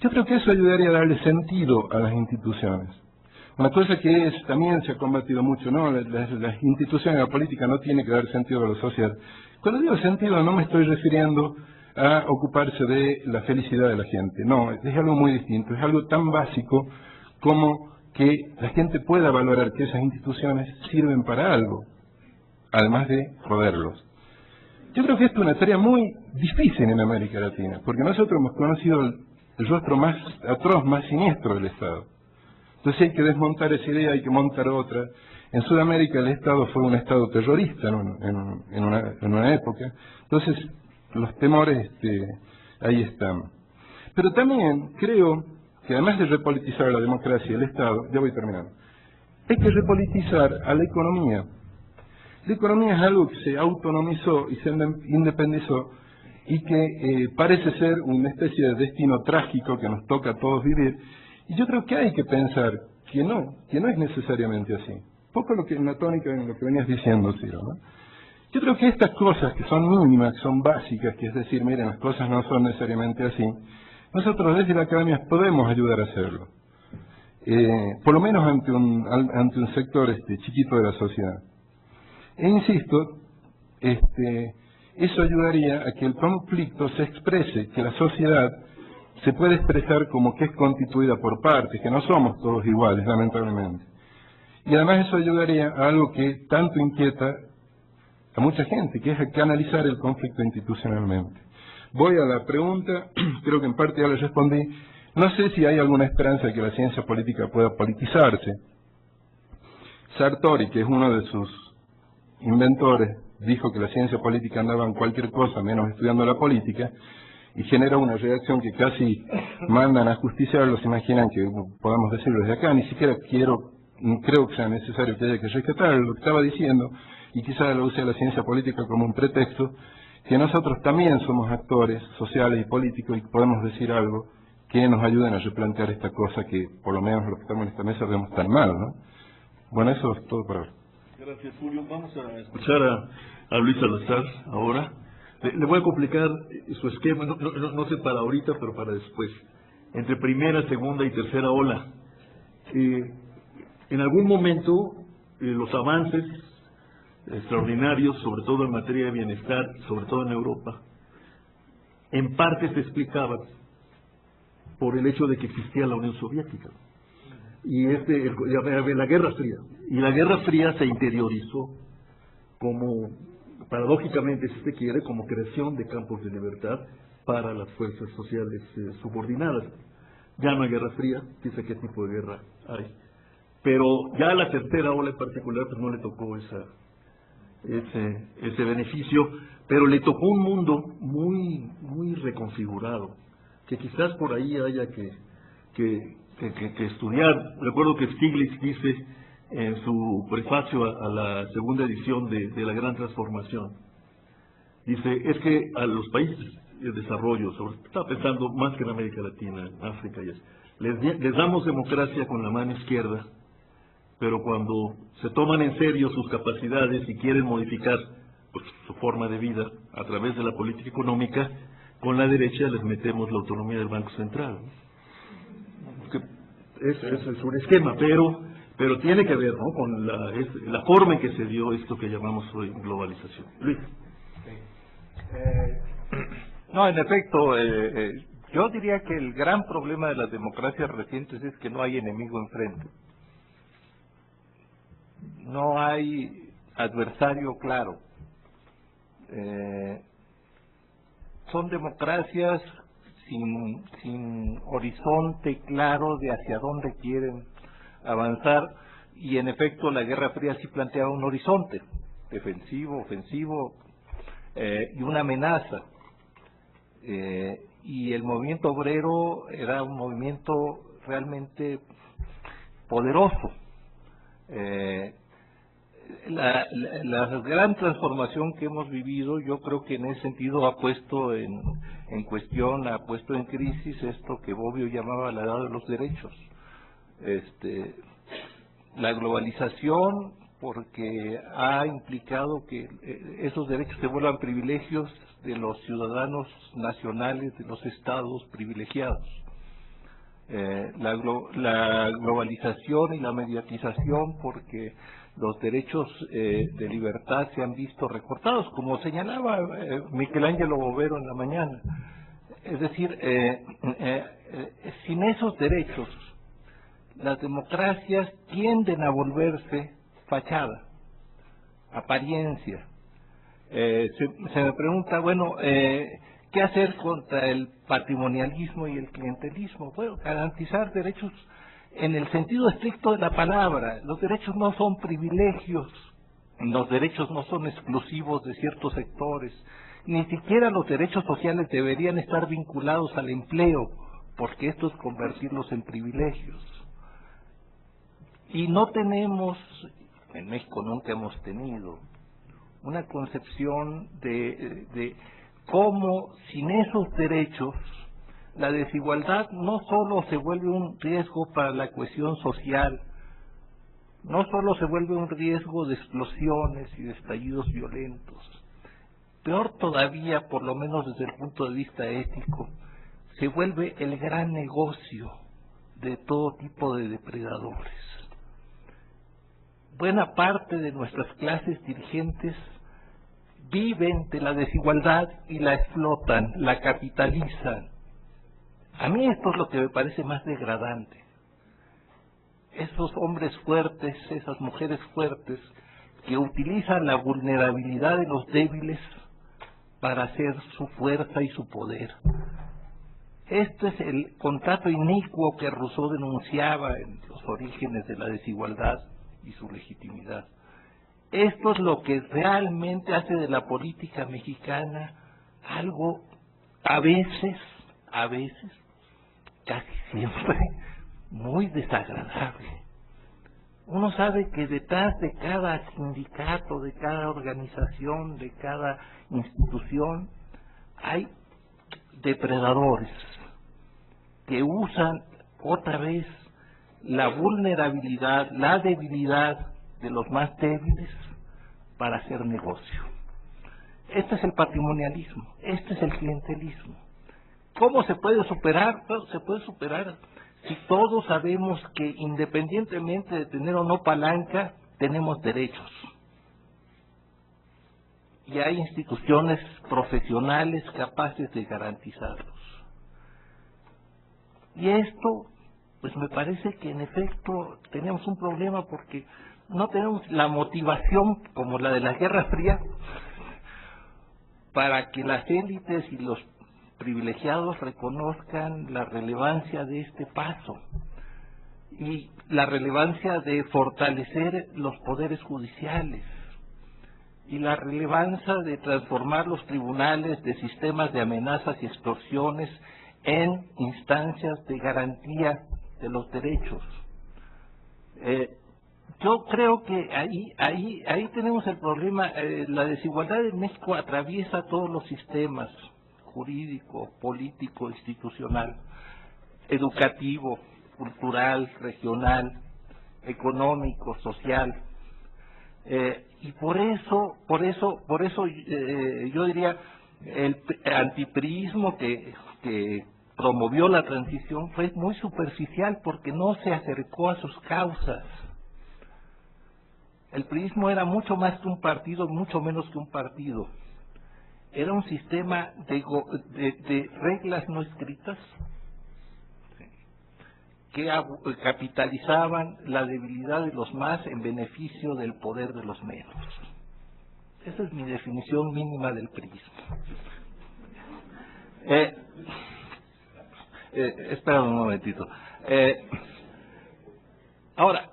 [SPEAKER 3] Yo creo que eso ayudaría a darle sentido a las instituciones. Una cosa que también se ha combatido mucho, ¿no? Las instituciones, la política no tiene que dar sentido a la sociedad. Cuando digo sentido no me estoy refiriendo a ocuparse de la felicidad de la gente. No, es algo muy distinto, es algo tan básico como que la gente pueda valorar que esas instituciones sirven para algo, además de joderlos. Yo creo que esto es una tarea muy difícil en América Latina, porque nosotros hemos conocido el rostro más atroz, más siniestro del Estado. Entonces hay que desmontar esa idea, hay que montar otra. En Sudamérica el Estado fue un Estado terrorista en una época. Entonces los temores ahí están. Pero también creo que además de repolitizar la democracia y el Estado, ya voy terminando, hay que repolitizar a la economía. La economía es algo que se autonomizó y se independizó y que parece ser una especie de destino trágico que nos toca a todos vivir. Y yo creo que hay que pensar que no es necesariamente así. Poco lo que en la tónica en lo que venías diciendo, Ciro, ¿no? Yo creo que estas cosas que son mínimas, que son básicas, que es decir, miren, las cosas no son necesariamente así, nosotros desde la academia podemos ayudar a hacerlo. Por lo menos ante un sector chiquito de la sociedad. E insisto, eso ayudaría a que el conflicto se exprese, que la sociedad se puede expresar como que es constituida por partes, que no somos todos iguales, lamentablemente. Y además eso ayudaría a algo que tanto inquieta a mucha gente, que es a canalizar el conflicto institucionalmente. Voy a la pregunta, creo que en parte ya le respondí. No sé si hay alguna esperanza de que la ciencia política pueda politizarse. Sartori, que es uno de sus inventores, dijo que la ciencia política andaba en cualquier cosa menos estudiando la política, y genera una reacción que casi mandan a justiciarlo. Se imaginan que podamos decirlo desde acá, ni siquiera creo que sea necesario que haya que rescatar lo que estaba diciendo, y quizás lo use la ciencia política como un pretexto, que nosotros también somos actores sociales y políticos y podemos decir algo que nos ayuden a replantear esta cosa que por lo menos los que estamos en esta mesa vemos tan mal, ¿no? Bueno, eso es todo por ahora.
[SPEAKER 2] Gracias, Julio. Vamos a escuchar a Luis Salazar ahora. Le voy a complicar su esquema, no sé para ahorita, pero para después. Entre primera, segunda y tercera ola. En algún momento, los avances extraordinarios, sobre todo en materia de bienestar, sobre todo en Europa, en parte se explicaban por el hecho de que existía la Unión Soviética y la Guerra Fría. Y la Guerra Fría se interiorizó como, paradójicamente, si se quiere, como creación de campos de libertad para las fuerzas sociales subordinadas. Ya no hay Guerra Fría, dice qué tipo de guerra hay. Pero ya a la tercera ola en particular pues no le tocó ese beneficio, pero le tocó un mundo muy reconfigurado, que quizás por ahí haya que estudiar. Recuerdo que Stiglitz dice en su prefacio a la segunda edición de La Gran Transformación, dice, es que a los países de desarrollo, está pensando más que en América Latina, en África y así, les damos democracia con la mano izquierda, pero cuando se toman en serio sus capacidades y quieren modificar pues, su forma de vida a través de la política económica, con la derecha les metemos la autonomía del Banco Central. Ese es un esquema, pero tiene que ver, ¿no?, con la forma en que se dio esto que llamamos hoy globalización. Luis.
[SPEAKER 5] No, en efecto, yo diría que el gran problema de las democracias recientes es que no hay enemigo enfrente. No hay adversario claro. Son democracias sin horizonte claro de hacia dónde quieren avanzar, y en efecto la Guerra Fría sí planteaba un horizonte defensivo, ofensivo y una amenaza, y el movimiento obrero era un movimiento realmente poderoso. La gran transformación que hemos vivido, yo creo que en ese sentido ha puesto en cuestión, ha puesto en crisis esto que Bobbio llamaba la edad de los derechos. La globalización, porque ha implicado que esos derechos se vuelvan privilegios de los ciudadanos nacionales de los estados privilegiados. La globalización y la mediatización, porque los derechos de libertad se han visto recortados, como señalaba Michelangelo Bovero en la mañana. Es decir, sin esos derechos, las democracias tienden a volverse fachada, apariencia. Se me pregunta, bueno, ¿qué hacer contra el patrimonialismo y el clientelismo? Bueno, garantizar derechos en el sentido estricto de la palabra. Los derechos no son privilegios, los derechos no son exclusivos de ciertos sectores, ni siquiera los derechos sociales deberían estar vinculados al empleo, porque esto es convertirlos en privilegios. Y no tenemos, en México nunca hemos tenido, una concepción de cómo sin esos derechos la desigualdad no solo se vuelve un riesgo para la cohesión social, no solo se vuelve un riesgo de explosiones y de estallidos violentos, peor todavía, por lo menos desde el punto de vista ético, se vuelve el gran negocio de todo tipo de depredadores. Buena parte de nuestras clases dirigentes viven de la desigualdad y la explotan, la capitalizan. A mí esto es lo que me parece más degradante. Esos hombres fuertes, esas mujeres fuertes, que utilizan la vulnerabilidad de los débiles para hacer su fuerza y su poder. Este es el contrato inicuo que Rousseau denunciaba en los orígenes de la desigualdad y su legitimidad. Esto es lo que realmente hace de la política mexicana algo a veces, casi siempre, muy desagradable. Uno sabe que detrás de cada sindicato, de cada organización, de cada institución, hay depredadores que usan otra vez la vulnerabilidad, la debilidad de los más débiles para hacer negocio. Este es el patrimonialismo, este es el clientelismo. ¿Cómo se puede superar? Bueno, se puede superar si todos sabemos que independientemente de tener o no palanca, tenemos derechos. Y hay instituciones profesionales capaces de garantizarlos. Y esto, pues me parece que en efecto tenemos un problema porque no tenemos la motivación como la de la Guerra Fría para que las élites y los privilegiados reconozcan la relevancia de este paso y la relevancia de fortalecer los poderes judiciales y la relevancia de transformar los tribunales de sistemas de amenazas y extorsiones en instancias de garantía de los derechos. Yo creo que ahí tenemos el problema. La desigualdad en México atraviesa todos los sistemas: jurídico, político, institucional, educativo, cultural, regional, económico, social. Y por eso yo diría el antipriismo que promovió la transición fue muy superficial porque no se acercó a sus causas. El priismo era mucho más que un partido, mucho menos que un partido. Era un sistema de reglas no escritas que capitalizaban la debilidad de los más en beneficio del poder de los menos. Esa es mi definición mínima del priismo. Espera un momentito. Ahora,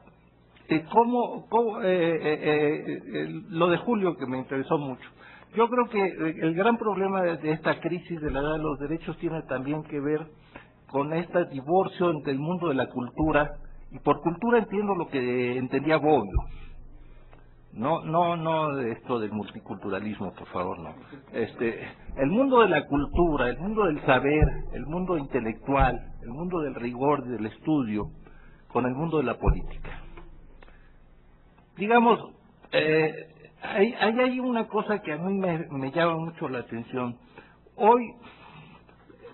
[SPEAKER 5] lo de Julio, que me interesó mucho. Yo creo que el gran problema de esta crisis de la edad de los derechos tiene también que ver con este divorcio entre el mundo de la cultura, y por cultura entiendo lo que entendía Bobbio. No esto del multiculturalismo, por favor, no. El mundo de la cultura, el mundo del saber, el mundo intelectual, el mundo del rigor y del estudio, con el mundo de la política. Digamos, hay una cosa que a mí me llama mucho la atención. Hoy,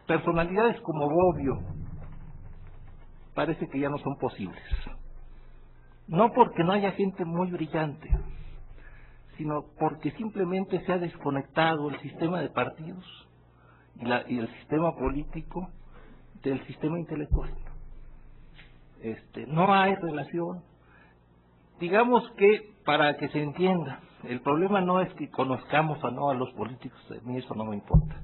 [SPEAKER 5] personalidades como Bobbio parece que ya no son posibles. No porque no haya gente muy brillante, sino porque simplemente se ha desconectado el sistema de partidos y el sistema político del sistema intelectual. No hay relación. Digamos que, para que se entienda, el problema no es que conozcamos o no a los políticos, a mí eso no me importa.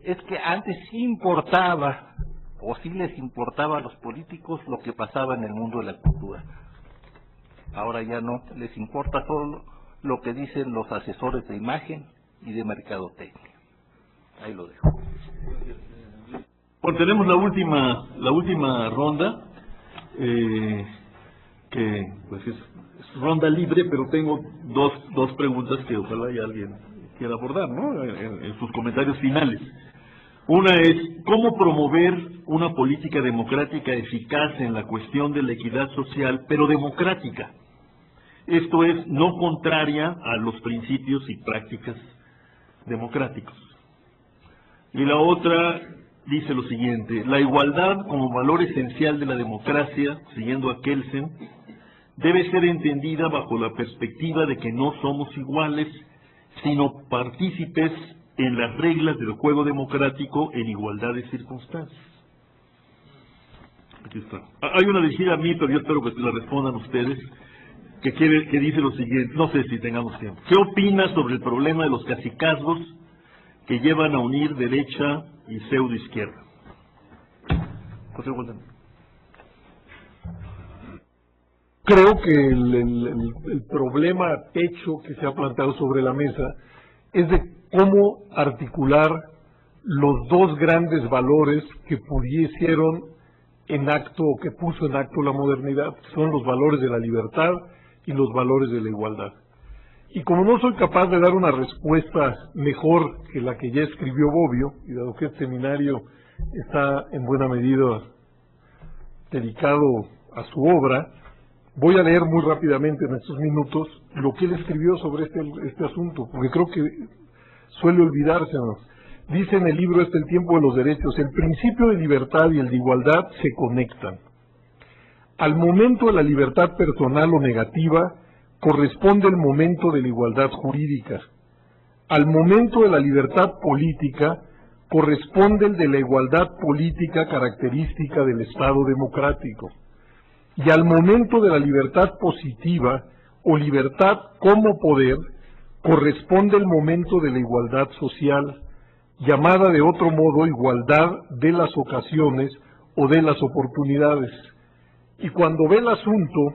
[SPEAKER 5] Es que antes sí importaba, o sí les importaba a los políticos lo que pasaba en el mundo de la cultura. Ahora ya no, les importa solo lo que dicen los asesores de imagen y de mercadotecnia. Ahí lo dejo.
[SPEAKER 2] Bueno, tenemos la última ronda, que pues es ronda libre, pero tengo dos preguntas que ojalá ya alguien quiera abordar, ¿no? En sus comentarios finales. Una es, ¿cómo promover una política democrática eficaz en la cuestión de la equidad social, pero democrática? Esto es, no contraria a los principios y prácticas democráticos. Y la otra dice lo siguiente: la igualdad como valor esencial de la democracia, siguiendo a Kelsen, debe ser entendida bajo la perspectiva de que no somos iguales, sino partícipes en las reglas del juego democrático en igualdad de circunstancias. Aquí está. Hay una dirigida a mí, pero yo espero que la respondan ustedes, que dice lo siguiente, no sé si tengamos tiempo. ¿Qué opinas sobre el problema de los cacicazgos que llevan a unir derecha y pseudoizquierda? José Gualdán.
[SPEAKER 6] Creo que el problema pecho que se ha planteado sobre la mesa es de cómo articular los dos grandes valores que pusieron en acto, o que puso en acto la modernidad, que son los valores de la libertad y los valores de la igualdad. Y como no soy capaz de dar una respuesta mejor que la que ya escribió Bobbio, y dado que este seminario está en buena medida dedicado a su obra, voy a leer muy rápidamente en estos minutos lo que él escribió sobre este asunto, porque creo que suele olvidársenos. Dice en el libro El tiempo de los derechos: el principio de libertad y el de igualdad se conectan. Al momento de la libertad personal o negativa corresponde el momento de la igualdad jurídica. Al momento de la libertad política corresponde el de la igualdad política característica del Estado democrático. Y al momento de la libertad positiva o libertad como poder corresponde el momento de la igualdad social, llamada de otro modo igualdad de las ocasiones o de las oportunidades. Y cuando ve el asunto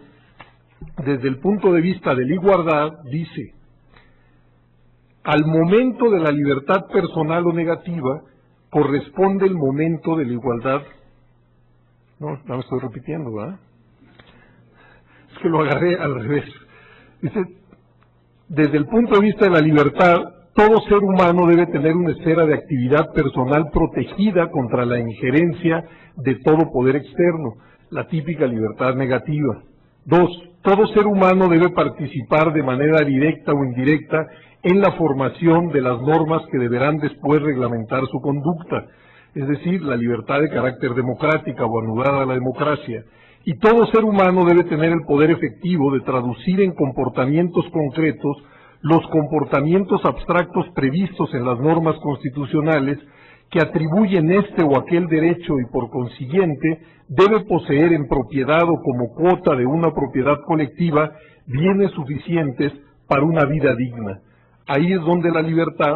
[SPEAKER 6] desde el punto de vista de la igualdad, dice: al momento de la libertad personal o negativa corresponde el momento de la igualdad. No me estoy repitiendo, ¿verdad? Es que lo agarré al revés. Dice: desde el punto de vista de la libertad, todo ser humano debe tener una esfera de actividad personal protegida contra la injerencia de todo poder externo, la típica libertad negativa. 2. Todo ser humano debe participar de manera directa o indirecta en la formación de las normas que deberán después reglamentar su conducta, es decir, la libertad de carácter democrática o anudada a la democracia. Y todo ser humano debe tener el poder efectivo de traducir en comportamientos concretos los comportamientos abstractos previstos en las normas constitucionales que atribuyen este o aquel derecho, y por consiguiente debe poseer en propiedad o como cuota de una propiedad colectiva bienes suficientes para una vida digna. Ahí es donde la libertad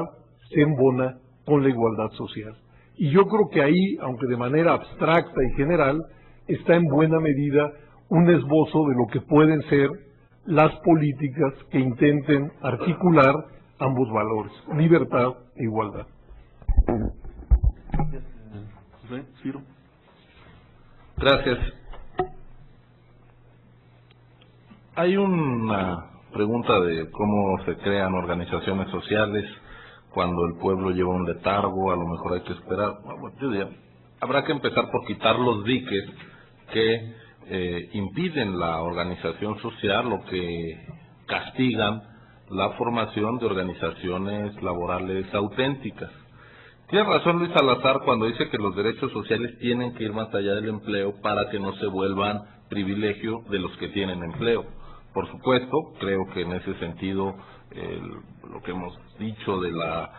[SPEAKER 6] se embona con la igualdad social. Y yo creo que ahí, aunque de manera abstracta y general, está en buena medida un esbozo de lo que pueden ser las políticas que intenten articular ambos valores, libertad e igualdad.
[SPEAKER 4] Gracias. Hay una pregunta de cómo se crean organizaciones sociales cuando el pueblo lleva un letargo, a lo mejor hay que esperar. Bueno, yo diría, habrá que empezar por quitar los diques que impiden la organización social o que castigan la formación de organizaciones laborales auténticas. Tiene razón Luis Salazar cuando dice que los derechos sociales tienen que ir más allá del empleo para que no se vuelvan privilegio de los que tienen empleo. Por supuesto, creo que en ese sentido lo que hemos dicho de la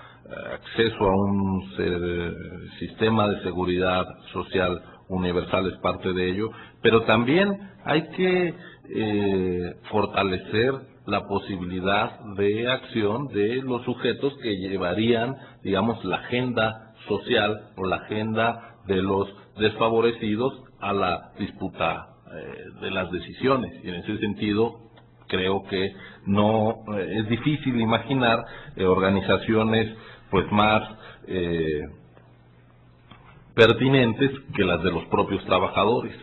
[SPEAKER 4] acceso a un sistema de seguridad social universal es parte de ello, pero también hay que fortalecer la posibilidad de acción de los sujetos que llevarían, digamos, la agenda social o la agenda de los desfavorecidos a la disputa de las decisiones. Y en ese sentido, creo que no es difícil imaginar organizaciones pues más pertinentes que las de los propios trabajadores.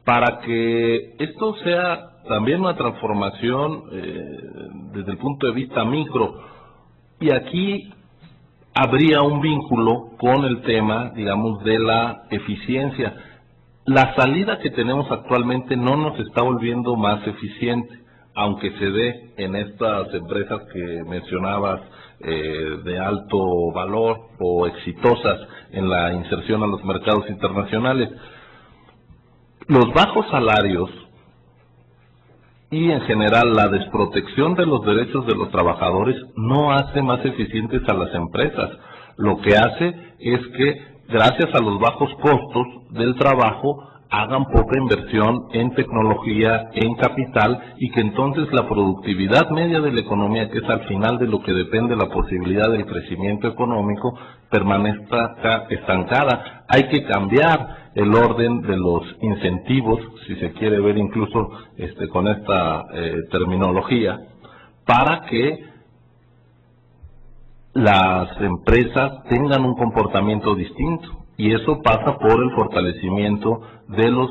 [SPEAKER 4] Para que esto sea también una transformación desde el punto de vista micro, y aquí habría un vínculo con el tema, digamos, de la eficiencia. La salida que tenemos actualmente no nos está volviendo más eficiente, aunque se dé en estas empresas que mencionabas de alto valor o exitosas en la inserción a los mercados internacionales. Los bajos salarios y en general la desprotección de los derechos de los trabajadores no hace más eficientes a las empresas. Lo que hace es que, gracias a los bajos costos del trabajo, hagan poca inversión en tecnología, en capital, y que entonces la productividad media de la economía, que es al final de lo que depende la posibilidad del crecimiento económico, permanezca estancada. Hay que cambiar el orden de los incentivos, si se quiere ver incluso con esta terminología, para que las empresas tengan un comportamiento distinto. Y eso pasa por el fortalecimiento de los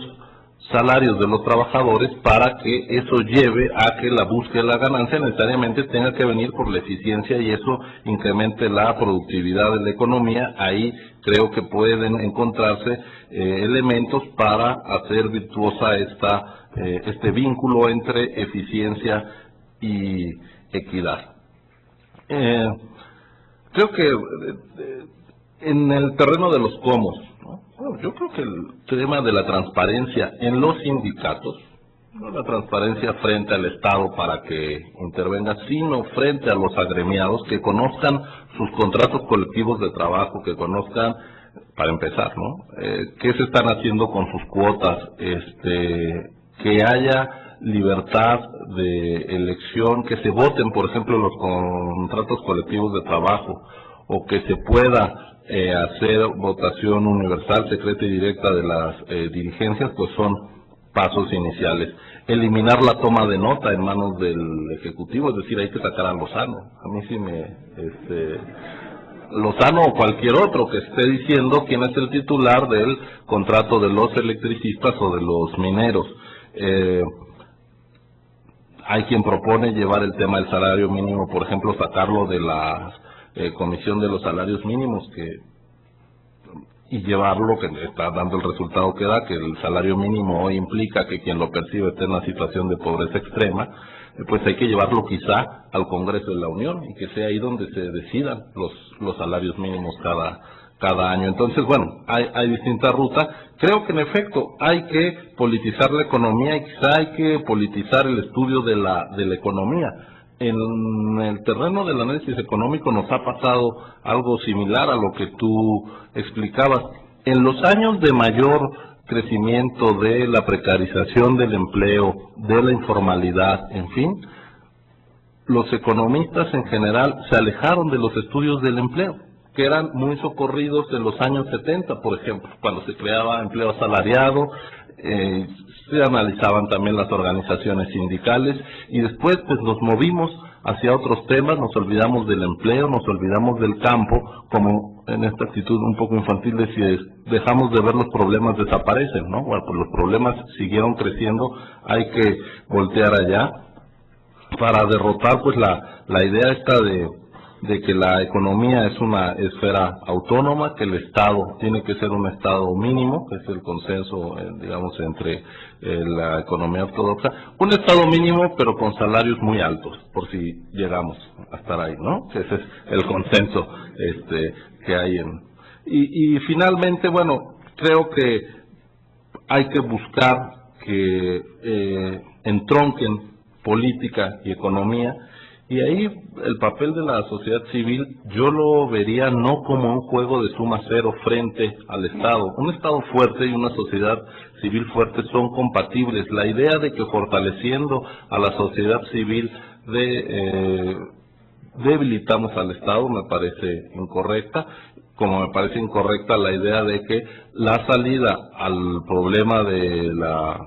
[SPEAKER 4] salarios de los trabajadores para que eso lleve a que la búsqueda de la ganancia necesariamente tenga que venir por la eficiencia y eso incremente la productividad de la economía. Ahí creo que pueden encontrarse elementos para hacer virtuosa este vínculo entre eficiencia y equidad. Creo que en el terreno de los cómo, ¿no? Bueno, yo creo que el tema de la transparencia en los sindicatos, no la transparencia frente al Estado para que intervenga, sino frente a los agremiados, que conozcan sus contratos colectivos de trabajo, que conozcan, para empezar, ¿no? Qué se están haciendo con sus cuotas, que haya libertad de elección, que se voten, por ejemplo, los contratos colectivos de trabajo, o que se pueda hacer votación universal, secreta y directa de las dirigencias, pues son pasos iniciales. Eliminar la toma de nota en manos del Ejecutivo, es decir, hay que sacar a Lozano. A mí sí Lozano o cualquier otro que esté diciendo quién es el titular del contrato de los electricistas o de los mineros. Hay quien propone llevar el tema del salario mínimo, por ejemplo, sacarlo de la Comisión de los Salarios Mínimos y llevarlo, que está dando el resultado que da, que el salario mínimo hoy implica que quien lo percibe esté en una situación de pobreza extrema, pues hay que llevarlo quizá al Congreso de la Unión y que sea ahí donde se decidan los salarios mínimos cada año. Entonces, bueno, hay distintas rutas. Creo que en efecto hay que politizar la economía y quizá hay que politizar el estudio de la economía. En el terreno del análisis económico nos ha pasado algo similar a lo que tú explicabas. En los años de mayor crecimiento de la precarización del empleo, de la informalidad, en fin, los economistas en general se alejaron de los estudios del empleo, que eran muy socorridos en los años 70, por ejemplo, cuando se creaba empleo asalariado, se analizaban también las organizaciones sindicales y después pues nos movimos hacia otros temas, nos olvidamos del empleo, nos olvidamos del campo, como en esta actitud un poco infantil de si dejamos de ver los problemas desaparecen, ¿no? Bueno, pues los problemas siguieron creciendo, hay que voltear allá para derrotar pues la idea esta de que la economía es una esfera autónoma, que el Estado tiene que ser un Estado mínimo, que es el consenso, digamos, entre la economía ortodoxa, un Estado mínimo pero con salarios muy altos, por si llegamos a estar ahí, ¿no? Ese es el consenso que hay y finalmente, bueno, creo que hay que buscar que entronquen política y economía. Y ahí el papel de la sociedad civil yo lo vería no como un juego de suma cero frente al Estado. Un Estado fuerte y una sociedad civil fuerte son compatibles. La idea de que fortaleciendo a la sociedad civil debilitamos al Estado me parece incorrecta, como me parece incorrecta la idea de que la salida al problema de la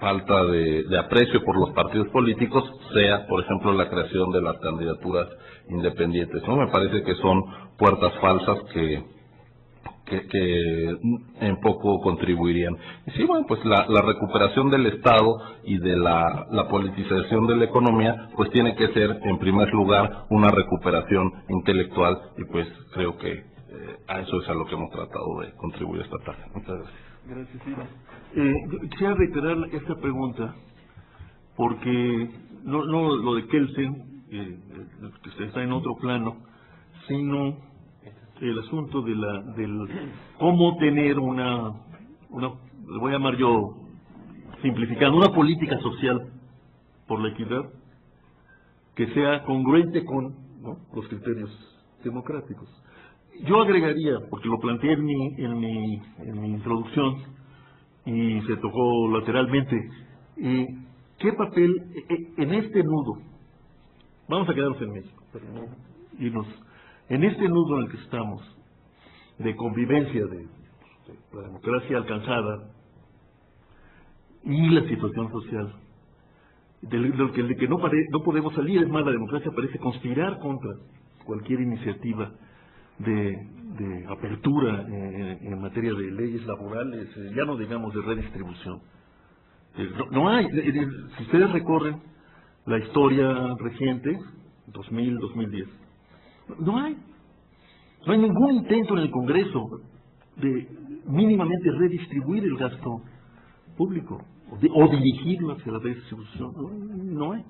[SPEAKER 4] falta de aprecio por los partidos políticos sea, por ejemplo, la creación de las candidaturas independientes, ¿no? Me parece que son puertas falsas que en poco contribuirían. Y sí, bueno, pues la recuperación del Estado y de la politización de la economía, pues tiene que ser, en primer lugar, una recuperación intelectual, y pues creo que a eso es a lo que hemos tratado de contribuir esta tarde. Muchas gracias.
[SPEAKER 2] Gracias, Iván. Quisiera reiterar esta pregunta, porque no lo de Kelsen, que está en otro plano, sino el asunto del cómo tener una, le voy a llamar yo, simplificando, una política social por la equidad que sea congruente con, ¿no?, los criterios democráticos. Yo agregaría, porque lo planteé en mi introducción y se tocó lateralmente, ¿qué papel en este nudo? Vamos a quedarnos en México, pero no irnos. En este nudo en el que estamos, de convivencia de la democracia alcanzada y la situación social, de que no podemos salir, es más, la democracia parece conspirar contra cualquier iniciativa de apertura en materia de leyes laborales, ya no digamos de redistribución. No hay, si ustedes recorren la historia reciente, 2000, 2010, no hay ningún intento en el Congreso de mínimamente redistribuir el gasto público o dirigirlo hacia la redistribución. No hay.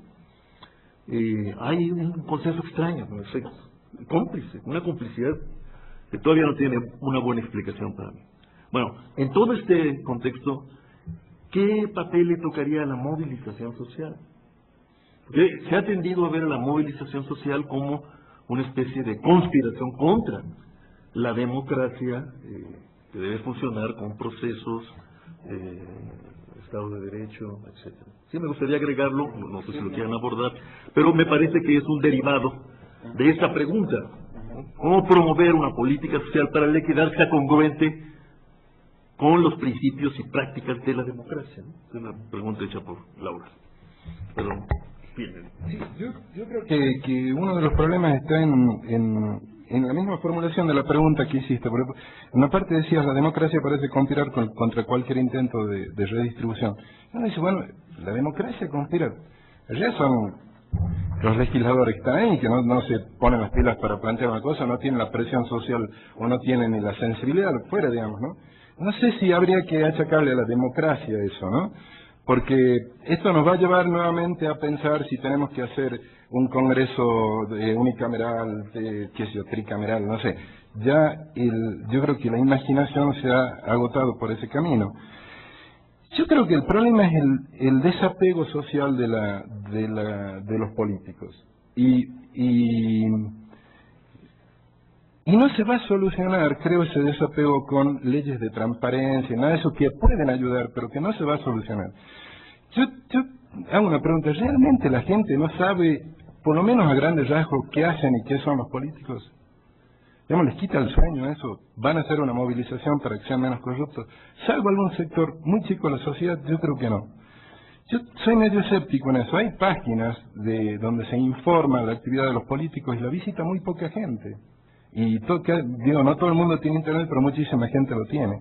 [SPEAKER 2] Hay un consenso extraño, en efecto, cómplice, una complicidad que todavía no tiene una buena explicación para mí. Bueno, en todo este contexto, ¿qué papel le tocaría a la movilización social? Porque se ha tendido a ver a la movilización social como una especie de conspiración contra la democracia que debe funcionar con procesos, Estado de Derecho, etcétera. Sí, me gustaría agregarlo, no sé si lo quieran abordar, pero me parece que es un derivado de esta pregunta. ¿Cómo promover una política social para la equidad que sea congruente con los principios y prácticas de la democracia? Es una pregunta hecha por Laura. Pero, bien.
[SPEAKER 3] Sí, yo creo que uno de los problemas está en la misma formulación de la pregunta que hiciste. Por ejemplo, en una parte decías, la democracia parece conspirar contra cualquier intento de redistribución. Uno dice, bueno, la democracia conspira. Ya son los legisladores que están ahí, que no se ponen las pilas para plantear una cosa, no tienen la presión social o no tienen ni la sensibilidad fuera, digamos, ¿no? No sé si habría que achacarle a la democracia eso, ¿no? Porque esto nos va a llevar nuevamente a pensar si tenemos que hacer un congreso unicameral, tricameral, no sé. Yo creo que la imaginación se ha agotado por ese camino. Yo creo que el problema es el desapego social de los políticos. Y no se va a solucionar, creo, ese desapego con leyes de transparencia, nada de eso que pueden ayudar, pero que no se va a solucionar. Yo hago una pregunta, ¿realmente la gente no sabe, por lo menos a grandes rasgos, qué hacen y qué son los políticos? digamos, les quita el sueño eso, van a hacer una movilización para que sean menos corruptos, salvo algún sector muy chico de la sociedad, yo creo que no. Yo soy medio escéptico en eso. Hay páginas donde se informa la actividad de los políticos y la visita muy poca gente. Y digo, no todo el mundo tiene internet, pero muchísima gente lo tiene.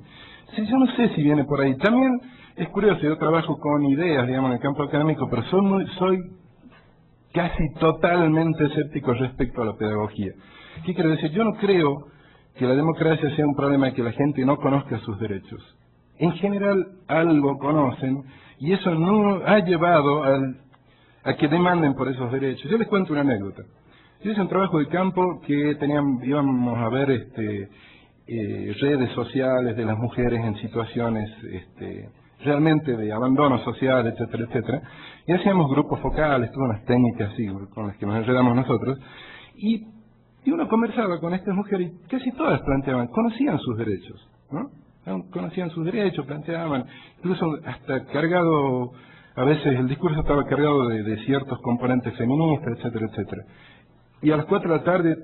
[SPEAKER 3] Sí, yo no sé si viene por ahí. También es curioso, yo trabajo con ideas, digamos, en el campo académico, pero soy casi totalmente escéptico respecto a la pedagogía. ¿Qué quiero decir? Yo no creo que la democracia sea un problema de que la gente no conozca sus derechos. En general algo conocen y eso no ha llevado a que demanden por esos derechos. Yo les cuento una anécdota. Yo hice un trabajo de campo que íbamos a ver redes sociales de las mujeres en situaciones realmente de abandono social, etcétera, etcétera. Y hacíamos grupos focales, todas unas técnicas así con las que nos enredamos nosotros. Y uno conversaba con estas mujeres y casi todas conocían sus derechos, ¿no? Conocían sus derechos, planteaban, incluso hasta cargado, a veces el discurso estaba cargado de ciertos componentes feministas, etcétera, etcétera. Y a las 4 de la tarde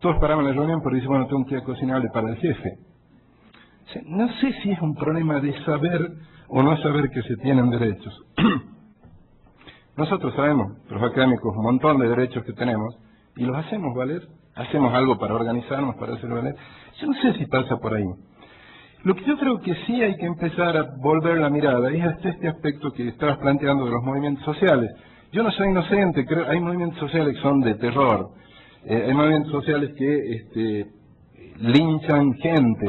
[SPEAKER 3] todos paraban la reunión porque dicen, bueno, tengo que ir a cocinarle para el jefe. O sea, no sé si es un problema de saber o no saber que se tienen derechos. Nosotros sabemos, los académicos, un montón de derechos que tenemos y los hacemos valer, hacemos algo para organizarnos, para hacer valer. Yo no sé si pasa por ahí. Lo que yo creo que sí hay que empezar a volver la mirada es hasta este aspecto que estabas planteando de los movimientos sociales. Yo no soy inocente, creo hay movimientos sociales que son de terror, hay movimientos sociales que linchan gente,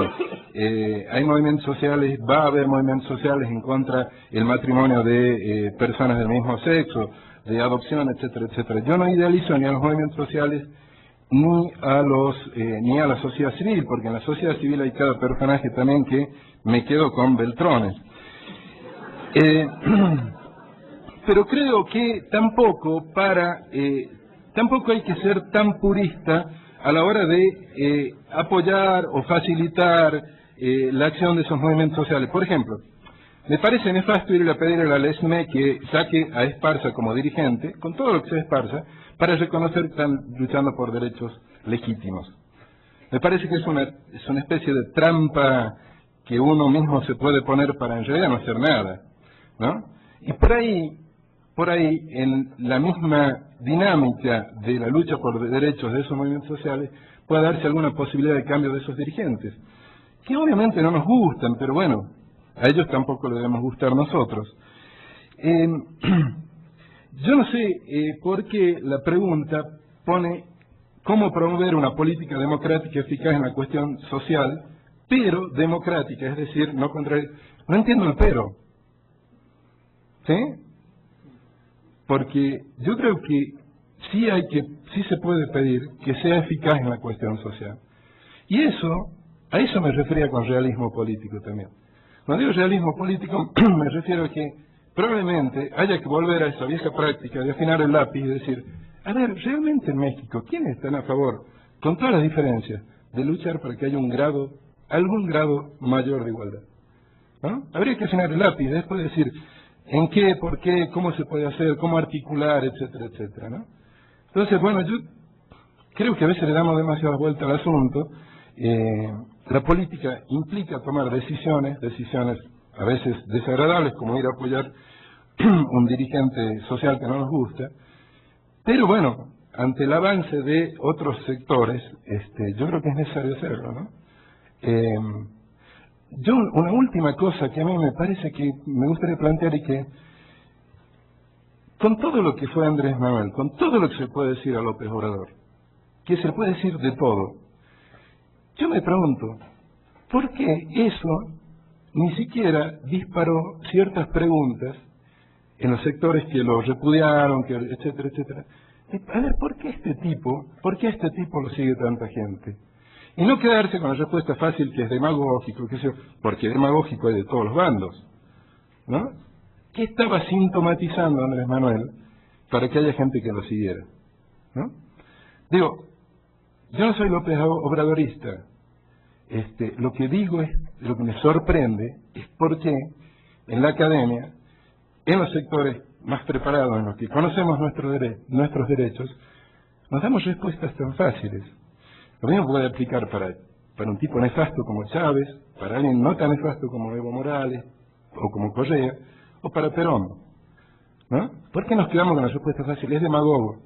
[SPEAKER 3] hay movimientos sociales, va a haber movimientos sociales en contra del matrimonio de personas del mismo sexo, de adopción, etcétera, etcétera. Yo no idealizo ni a los movimientos sociales ni a la sociedad civil, porque en la sociedad civil hay cada personaje también que me quedo con Beltrones. Pero creo que tampoco hay que ser tan purista a la hora de apoyar o facilitar la acción de esos movimientos sociales. Por ejemplo, me parece nefasto irle a pedir a la LESME que saque a Esparza como dirigente, con todo lo que sea Esparza, para reconocer que están luchando por derechos legítimos. Me parece que es una especie de trampa que uno mismo se puede poner para en realidad no hacer nada, ¿no? Y por ahí, en la misma dinámica de la lucha por derechos de esos movimientos sociales, puede darse alguna posibilidad de cambio de esos dirigentes, que obviamente no nos gustan, pero bueno, a ellos tampoco les debemos gustar nosotros. Yo no sé por qué la pregunta pone cómo promover una política democrática eficaz en la cuestión social, pero democrática, es decir, no contraria. No entiendo el pero. ¿Sí? Porque yo creo que sí se puede pedir que sea eficaz en la cuestión social. Y a eso me refería con realismo político también. Cuando digo realismo político, me refiero a que probablemente haya que volver a esa vieja práctica de afinar el lápiz y decir, a ver, realmente en México, ¿quiénes están a favor, con todas las diferencias, de luchar para que haya algún grado mayor de igualdad? ¿No? Habría que afinar el lápiz, después decir, ¿en qué, por qué, cómo se puede hacer, cómo articular, etcétera, etcétera, ¿no? Entonces, bueno, yo creo que a veces le damos demasiadas vueltas al asunto. La política implica tomar decisiones a veces desagradables, como ir a apoyar un dirigente social que no nos gusta, pero bueno, ante el avance de otros sectores, yo creo que es necesario hacerlo, ¿no? Una última cosa que a mí me parece que me gustaría plantear y que, con todo lo que fue Andrés Manuel, con todo lo que se puede decir a López Obrador, que se puede decir de todo, yo me pregunto, ¿por qué eso ni siquiera disparó ciertas preguntas en los sectores que lo repudiaron, etcétera, etcétera? A ver, ¿por qué a este tipo lo sigue tanta gente? Y no quedarse con la respuesta fácil que es demagógico, porque demagógico hay de todos los bandos, ¿no? ¿Qué estaba sintomatizando Andrés Manuel para que haya gente que lo siguiera? ¿No? Digo, yo no soy López Obradorista. Lo que digo es, lo que me sorprende es por qué en la academia, en los sectores más preparados, en los que conocemos nuestros derechos, nos damos respuestas tan fáciles. Lo mismo puede aplicar para un tipo nefasto como Chávez, para alguien no tan nefasto como Evo Morales, o como Correa, o para Perón, ¿no? ¿Por qué nos quedamos con la respuesta fácil? Es demagogo.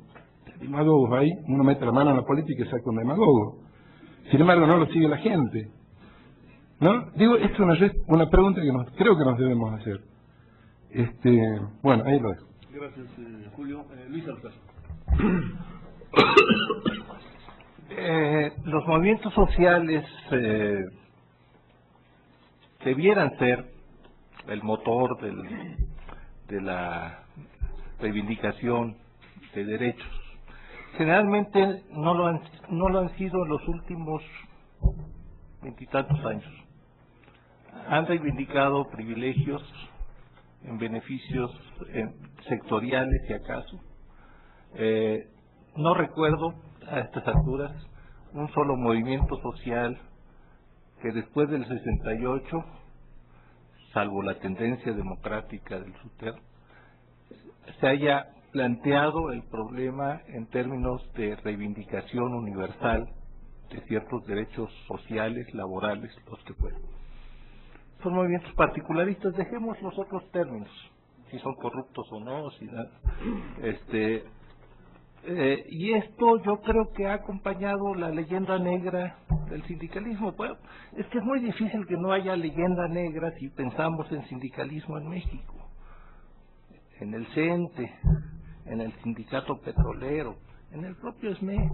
[SPEAKER 3] Demagogos ahí, uno mete la mano en la política y saca un demagogo. Sin embargo, no lo sigue la gente, ¿no? Digo, esto es una pregunta que creo que nos debemos hacer. Bueno, ahí lo dejo.
[SPEAKER 2] Gracias, Julio. Luis Alcázar.
[SPEAKER 5] Los movimientos sociales debieran ser el motor de la reivindicación de derechos. Generalmente no lo han sido en los últimos 20 y tantos años. Han reivindicado privilegios en beneficios sectoriales, si acaso. No recuerdo a estas alturas un solo movimiento social que después del 68, salvo la tendencia democrática del SUTER, se haya planteado el problema en términos de reivindicación universal de ciertos derechos sociales, laborales, los que fueran. Son movimientos particularistas, dejemos los otros términos, si son corruptos o no, si nada. Y esto yo creo que ha acompañado la leyenda negra del sindicalismo. Bueno, es que es muy difícil que no haya leyenda negra si pensamos en sindicalismo en México, en el CENTE, en el sindicato petrolero, en el propio SME.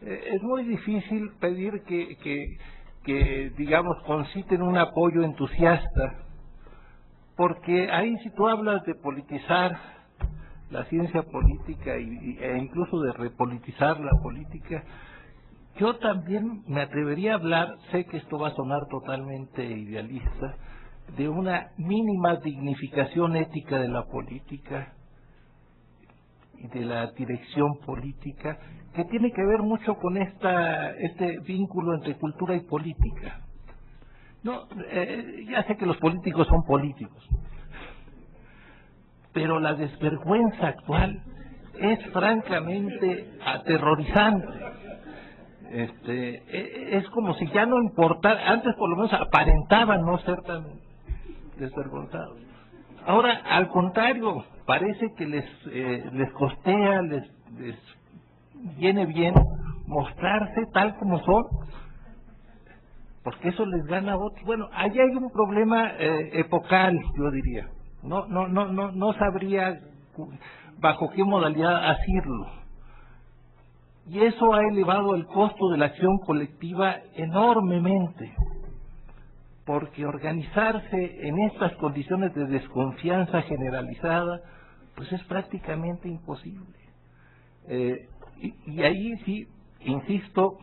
[SPEAKER 5] Es muy difícil pedir que digamos conciten un apoyo entusiasta, porque ahí si tú hablas de politizar la ciencia política e incluso de repolitizar la política, yo también me atrevería a hablar, sé que esto va a sonar totalmente idealista, de una mínima dignificación ética de la política y de la dirección política, que tiene que ver mucho con este vínculo entre cultura y política. No, ya sé que los políticos son políticos, pero la desvergüenza actual es francamente aterrorizante. Es como si ya no importara, antes por lo menos aparentaban no ser tan desvergonzados. Ahora, al contrario, parece que les costea, les viene bien mostrarse tal como son, porque eso les gana a otros. Bueno, ahí hay un problema epocal, yo diría. No sabría bajo qué modalidad hacerlo. Y eso ha elevado el costo de la acción colectiva enormemente, porque organizarse en estas condiciones de desconfianza generalizada, pues es prácticamente imposible. Y ahí sí, insisto,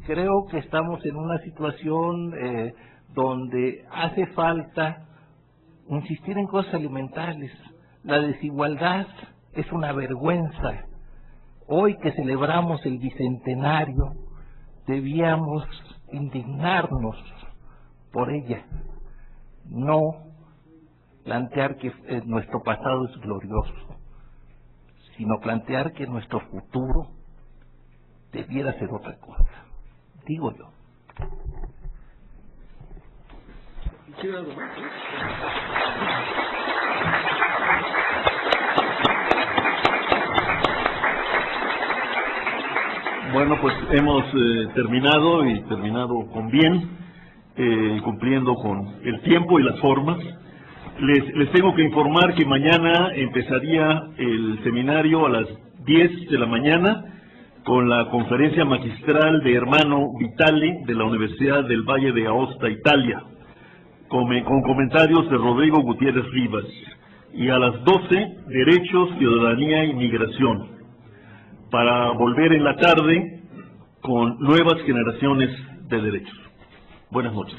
[SPEAKER 5] creo que estamos en una situación donde hace falta insistir en cosas elementales. La desigualdad es una vergüenza. Hoy que celebramos el bicentenario, debíamos indignarnos por ella, no plantear que nuestro pasado es glorioso, sino plantear que nuestro futuro debiera ser otra cosa, digo yo.
[SPEAKER 2] Bueno, pues hemos terminado y terminado con bien, cumpliendo con el tiempo y las formas. Les tengo que informar que mañana empezaría el seminario a las 10 de la mañana con la conferencia magistral de Hermano Vitale de la Universidad del Valle de Aosta, Italia, con comentarios de Rodrigo Gutiérrez Rivas. Y a las 12, Derechos, Ciudadanía y Migración, para volver en la tarde con nuevas generaciones de derechos. Buenas noches.